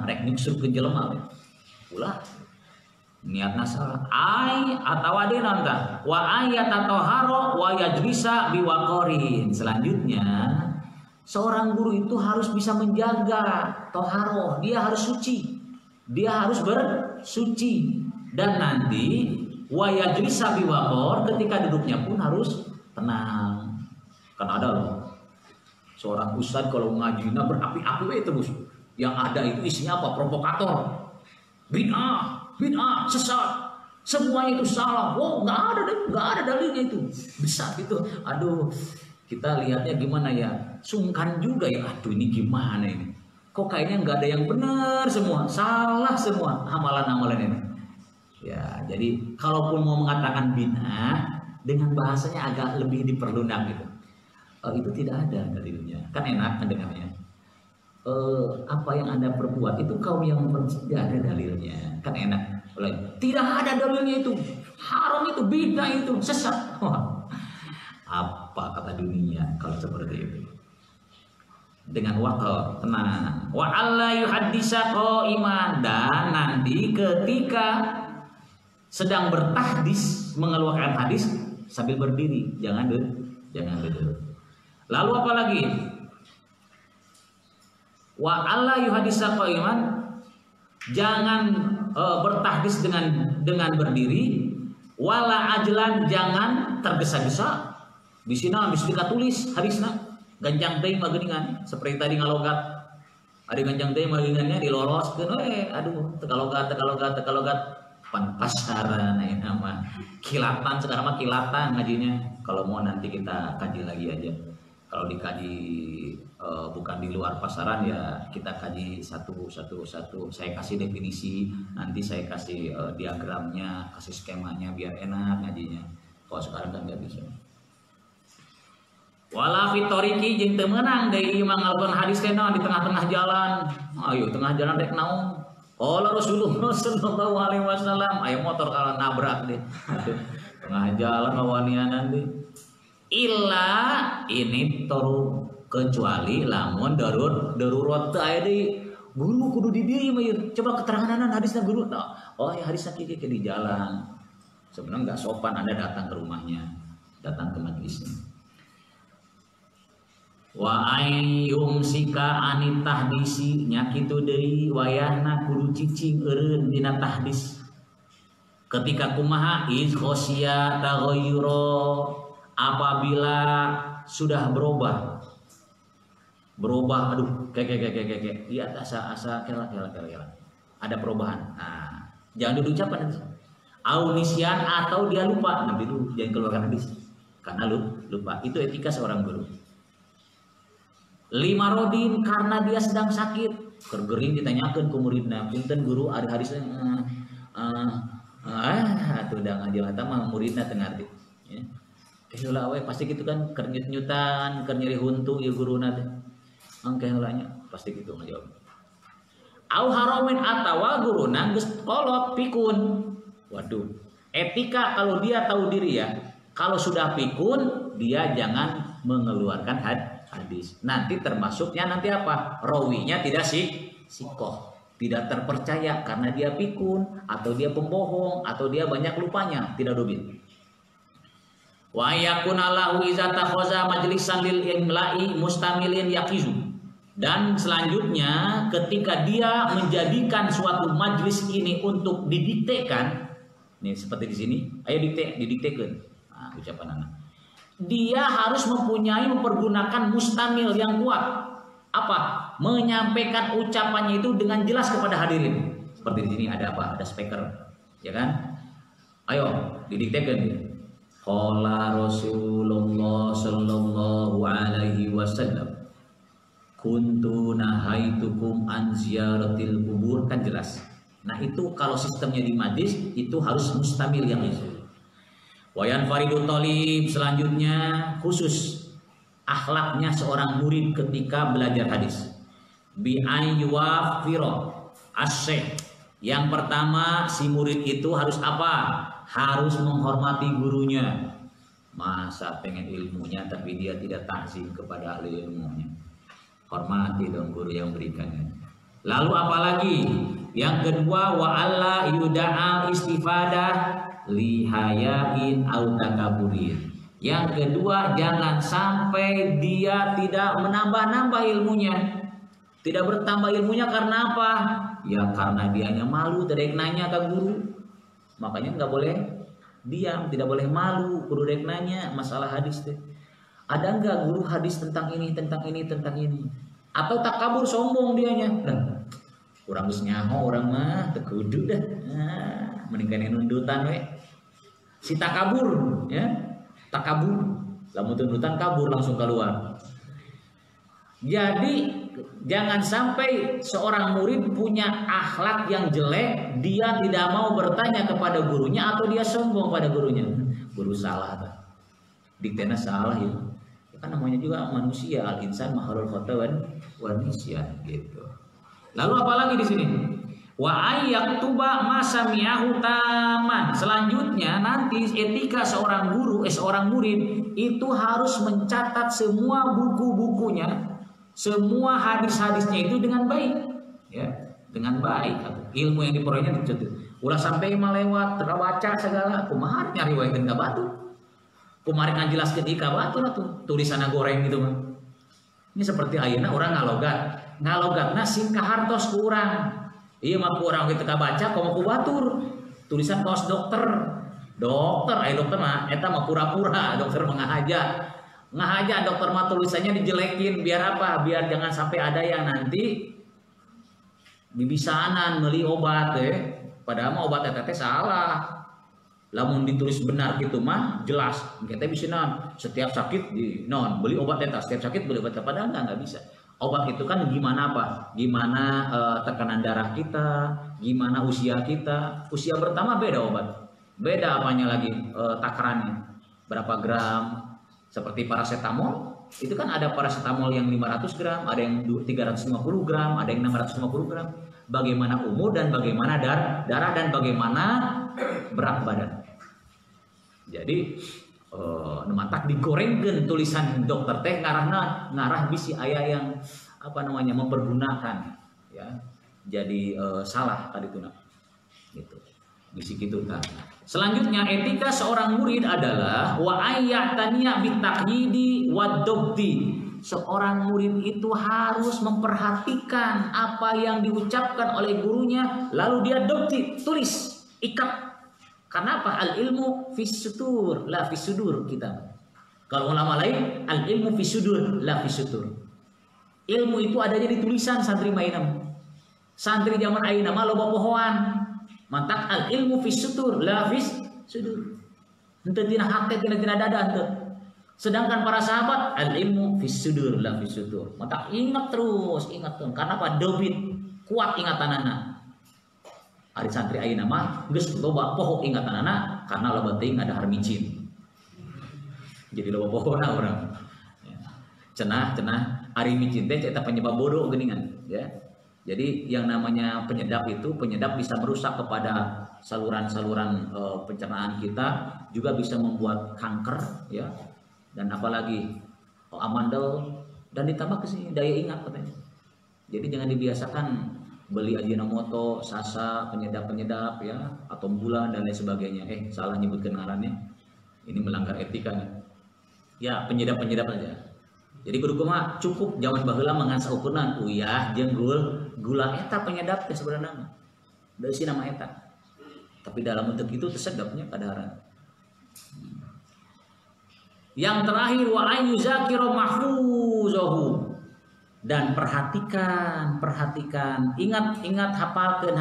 rek nyuksupkeun jelema. Ulah niatna salah. Ai atawa deuna tah wa ayatatoharo wa yajlisa biwaqorin. Selanjutnya seorang guru itu harus bisa menjaga toharo, dia harus suci, dia harus bersuci, dan nanti wa yajlisa biwaqor, ketika duduknya pun harus tenang. Kan ada loh seorang ustadz kalau ngajinya berapi-api terus Yang ada itu isinya apa? Provokator, bid'ah, sesat, semuanya itu salah. Oh, nggak ada dalilnya itu. Bisa gitu. Aduh, kita lihatnya gimana ya? Sungkan juga ya. Aduh, ini gimana ini? Kok kayaknya nggak ada yang benar semua, salah semua amalan-amalan ini. Ya, jadi kalaupun mau mengatakan bid'ah dengan bahasanya agak lebih diperlunak gitu. Itu tidak ada dalilnya. Kan enak mendengarnya. Apa yang Anda perbuat itu kaum yang tidak ada dalilnya. Kan enak. Tidak ada dalilnya itu. Haram itu, bid'ah itu, sesat. Apa kata dunia kalau seperti itu? Dengan wakil tenang. Wa alla yuhaddisa qa'iman, dan nanti ketika sedang bertahdis mengeluarkan hadis sambil berdiri, jangan duduk. Lalu apa lagi? Wa alla yuhaddisa qa'iman, jangan bertahdis dengan berdiri, wala ajlan, jangan tergesa-gesa. Bisina habis dikatulis hadisna ganjang teh mageningan seperti tadi ngalogat. Ada ganjang teh mageningannya diloloskeun aduh tekalogat pan pasaran nama kilatan, sekarang mah kilatan ngajinya. Kalau mau nanti kita kaji lagi aja. Kalau dikaji bukan di luar pasaran ya kita kaji satu. Saya kasih definisi, nanti saya kasih diagramnya, kasih skemanya biar enak ngajinya. Kalau sekarang kan nggak bisa. Wala fitoriki jeung teu meunang deui mangalkeun hadis teh di tengah-tengah jalan. Ayo tengah jalan rek naon? Qala Rasulullah sallallahu alaihi wasallam, aya motor kalau nabrak deh. Tengah jalan ngawanianan deh. Illa ini toru, kecuali lamun darurat teu aya deui. Guru kudu di dieu mah. Coba keteranganan hadisna guru. Oh ya hadisna kieu di jalan. Sebenarnya enggak sopan Anda datang ke rumahnya, datang ke majelisnya. Wa ayyum sika anit tahdisi, nya kitu deui wayahna kudu cicing eureun dina tahdis. Ketika kumaha iz khosya taghayyura, apabila sudah berubah aduh kayak lihat asa kela ada perubahan. Nah, jangan duduk ucapan nanti. Au nisyan, atau dia lupa, nabi dulu jangan keluarkan hadis karena lupa. Itu etika seorang guru. Lima rodin, karena dia sedang sakit, kergering ditanyakan ke muridnya, punten guru ada hadisnya atuh udah ngajal eta mah muridna teu ngarti ya. Heula we pasti gitu kan, keur nyut-nyutan, keur nyeri huntu ieu guruna teh. Angke heulanya pasti gitu ngajawab. Au haramin, atawa guruna geus kolot pikun. Waduh, etika kalau dia tahu diri ya, kalau sudah pikun dia jangan mengeluarkan hadis. Nanti termasuknya nanti apa? Rawinya tidak sikoh, tidak terpercaya karena dia pikun, atau dia pembohong, atau dia banyak lupanya, tidak dobit. Wa yakuna lahu iza takhaza majlisan lil imla'i mustamilin yaqizu. Dan selanjutnya ketika dia menjadikan suatu majlis ini untuk didiktekan, nih seperti di sini, ayo didiktekan. Nah, ucapan anak. Dia harus mempergunakan mustamil yang kuat. Apa? Menyampaikan ucapannya itu dengan jelas kepada hadirin. Seperti di sini ada apa? Ada speaker, ya kan? Ayo didiktekan. Qala Rasulullah sallallahu alaihi wasallam, kuntu nahaitukum an ziyaratil kubur, kan jelas. Nah itu kalau sistemnya di majlis itu harus mustamil yang itu. Wayan faridu thalib, selanjutnya khusus akhlaknya seorang murid ketika belajar hadis. Bi ayyuwafiro as-syekh. Yang pertama si murid itu harus apa? Harus menghormati gurunya. Masa pengen ilmunya tapi dia tidak takzim kepada ahli ilmunya. Hormati dong guru yang berikannya. Lalu apalagi? Yang kedua, wa alla yuda'a istifadah lihayain au takaburin. Yang kedua, jangan sampai dia tidak menambah-nambah ilmunya. Tidak bertambah ilmunya karena apa? Ya karena dianya malu, tidak nanya ke guru. Makanya nggak boleh diam, tidak boleh malu. Guru dek nanya masalah hadis deh. Ada nggak guru hadis tentang ini, tentang ini, tentang ini? Atau takabur sombong dianya. Urang geus nyaho urang mah teu kudu dah. Nah, mending kana nundutan we. Si takabur ya. Takabur. Lamun tuntutan kabur langsung keluar. Jadi jangan sampai seorang murid punya akhlak yang jelek, dia tidak mau bertanya kepada gurunya atau dia sombong pada gurunya. Guru salah, diktena salah ya. Kan namanya juga manusia, al-insan makhluk khata' wa nisyan gitu. Lalu apalagi di sini? Wa ayyaktuba ma sami'ahu taman. Selanjutnya nanti etika seorang guru, seorang murid itu harus mencatat semua buku-bukunya, semua hadis-hadisnya itu dengan baik, ya, dengan baik. Ilmu yang diperolehnya dicatat. Ulah sampai melewat terbaca segala, kumaha nyari wae ka batu. Kumaha ngajelaskeun ieu ka batu atuh, tulisanna goreng gitu mah. Ini seperti ayeuna orang ngalogatna sing kahartos ku urang. Ieu mah ku urang kitu kabaca komo ku batur. Tulisan kaos dokter. Dokter mah eta mah pura-pura, dokter mah ngahaja dokter mah tulisannya dijelekin biar apa? Biar jangan sampai ada yang nanti bibisaanan meuli obat padahal mah obat eta teh salah. Lamun ditulis benar gitu mah jelas. Kita bisa setiap sakit di beli obat eta, setiap sakit beli obat eta, padahal enggak bisa. Obat itu kan gimana apa? Gimana tekanan darah kita, gimana usia kita. Usia pertama beda obat. Beda apanya lagi takarannya. Berapa gram? Seperti paracetamol, itu kan ada paracetamol yang 500 gram, ada yang 350 gram, ada yang 650 gram. Bagaimana umur dan bagaimana darah dan bagaimana berat badan. Jadi matak digorengkeun tulisan dokter teh ngarah bisi aya yang mempergunakan ya. Jadi salah kadituna. Gitu. Bisi kitu tah. Selanjutnya etika seorang murid adalah wa ayyataniya bitaqyidi wadobti. Seorang murid itu harus memperhatikan apa yang diucapkan oleh gurunya, lalu dia dobti, tulis, ikat. Karena apa? Al ilmu fis sutur, la fis sudur kita. Kalau ulama lain, al ilmu fis sudur, la fis sutur. Ilmu itu adanya di tulisan santri mainam. Santri zaman ayeuna mah loba pohoan. Mantak al ilmu fis sutur, la fis sudur. Henteu tina hate tina dada henteu. Sedangkan para sahabat al ilmu fis sudur, la fis sutur. Mantak ingat terus. Karena apa? Dobit kuat ingatanana. Ari santri ayeuna mah geus loba poho ingatanana karena loba teuing ada harmicin. Jadi loba pohona urang. Cenah ari micin teh eta penyebab bodoh geuningan ya. Jadi yang namanya penyedap bisa merusak kepada saluran-saluran pencernaan kita, juga bisa membuat kanker ya. Dan apalagi amandel dan ditambah kesini daya ingat katanya. Jadi jangan dibiasakan beli Ajinomoto, Sasa, penyedap ya, atau bulan dan lain sebagainya. Salah nyebutkan ngarannya. Ini melanggar etika nih. Ya, penyedap aja. Jadi kudu kumaha cukup zaman baheula mangan saukurna uyah jeung gula eta penyedap teh sebenarnya. Da si nama eta. Tapi dalam bentuk itu tersedapnya kadaharan. Yang terakhir wa ayyuzakira mahfuzahu. Dan perhatikan, ingat hafalkeun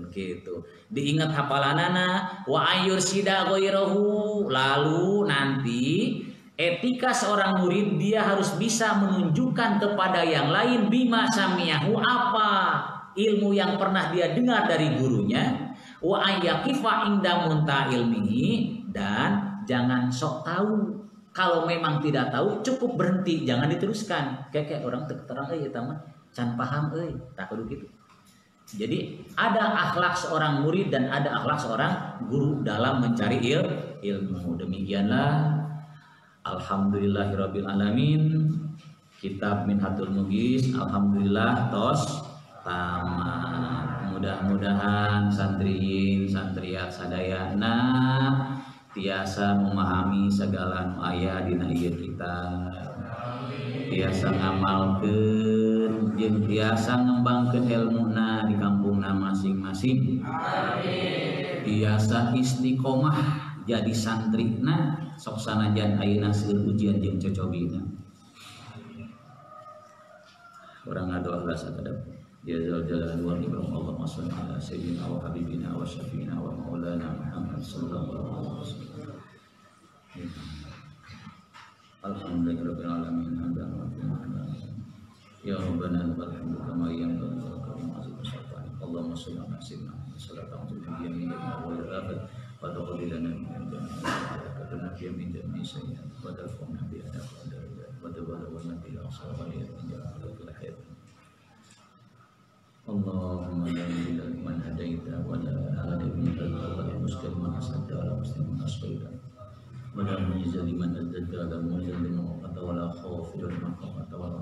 gitu. Diingat hafalanana wa ayyursida ghairahu. Lalu nanti etika seorang murid dia harus bisa menunjukkan kepada yang lain bima samiyahu, apa ilmu yang pernah dia dengar dari gurunya, wa ayyaqifa inda munta ilmihi, dan jangan sok tahu. Kalau memang tidak tahu cukup berhenti, jangan diteruskan. Kayak orang terang eta mah can paham tak kudu gitu. Jadi ada akhlak seorang murid dan ada akhlak seorang guru dalam mencari ilmu. Demikianlah alhamdulillahirabbil alamin. Kitab Minhatul Mughis alhamdulillah tos tamat. Mudah-mudahan santriin santriat sadayana tiasa memahami segala aya dina ieu kitab, tiasa ngamalkeun jeung tiasa ngembangkeun ilmuna di kampungna masing-masing. Tiasa istiqomah jadi santrina sok sanajan ayeuna seueur ujian jeung cocobina. Orang ado ikhlas adab. Ya zal jalal wal ikram. Allahumma shalli ala sayyidina wa habibina wa syafiina wa maulana Muhammad sallallahu alaihi wasallam. Alhamdulillahirabbil alamin. Hamdan wa syukran. Ya rabbana lakal hamdu kama yanbaghi li jalali Allahumma shalli ala sayyidina Muhammad sallallahu alaihi wasallam. Yamin wa al-akhir wa taqabbal lana min al-jannati min jami'i sayyi'at wa tarfa'na bi adab wa tabalagha bil aqsa wa fil hayat. Allahumma la ilaha illa man hadaita wa la hadi min al-awwal muslim man asadda ala muslim asfaida wa la mujiza liman azdada la mujiza liman qata wa la khawfida liman qata wa la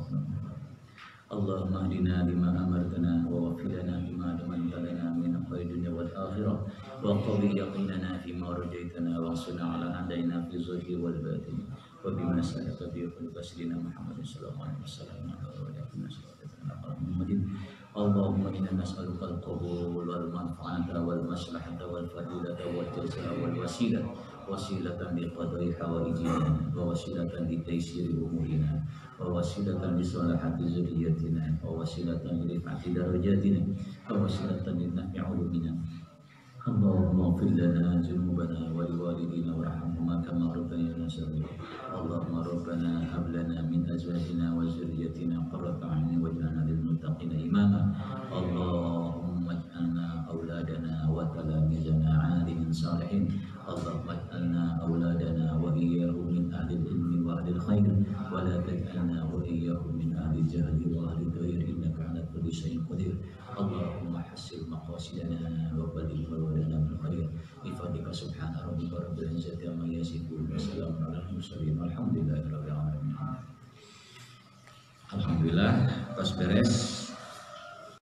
Allahumma hdina lima amartana wa waffilana lima damantana min khairi dunya wal akhirah wa qawwi yaqinana fima rajaitana wa sunna ala adaina fi zahir wal batin wa bima salaka bi qasidina Muhammad sallallahu alaihi wasallam wa Muhammadin. Allahumma inna nas'aluka al-qabul wal manfaata wal maslahata wal fadilata wal jazaa wal wasilah wasilatan li qada'i hawaijina wa wasilatan li taysiri umurina wa wasilatan li salahati zurriyatina wa wasilatan li rif'ati darajatina wa wasilatan li naf'i ulumina. Allahumma ighfir lana dzunubana wa liwalidina warhamhuma kama rabbayana shaghira. Allahumma rabbana hab lana min azwajina wa dhurriyyatina qurrata a'yunin waj'alna lil muttaqina imama. Allahumma ij'alna auladana wa talamizana 'alimin salihin. Allahumma ij'alna auladana wa iyyahum min ahli al-ilmi wa ahli al-khair wa la taj'alna wa iyyahum min ahli al-jahli wa ahli al-ghayr innaka 'ala kulli shay'in qadir. Allahumma hassil maqasidana wa badil walana bil khair. Ifadika subhana rabbika rabbil izzati amma yasifun wa salamun alal mursalin walhamdulillahi rabbil alamin. Alhamdulillah, pas beres.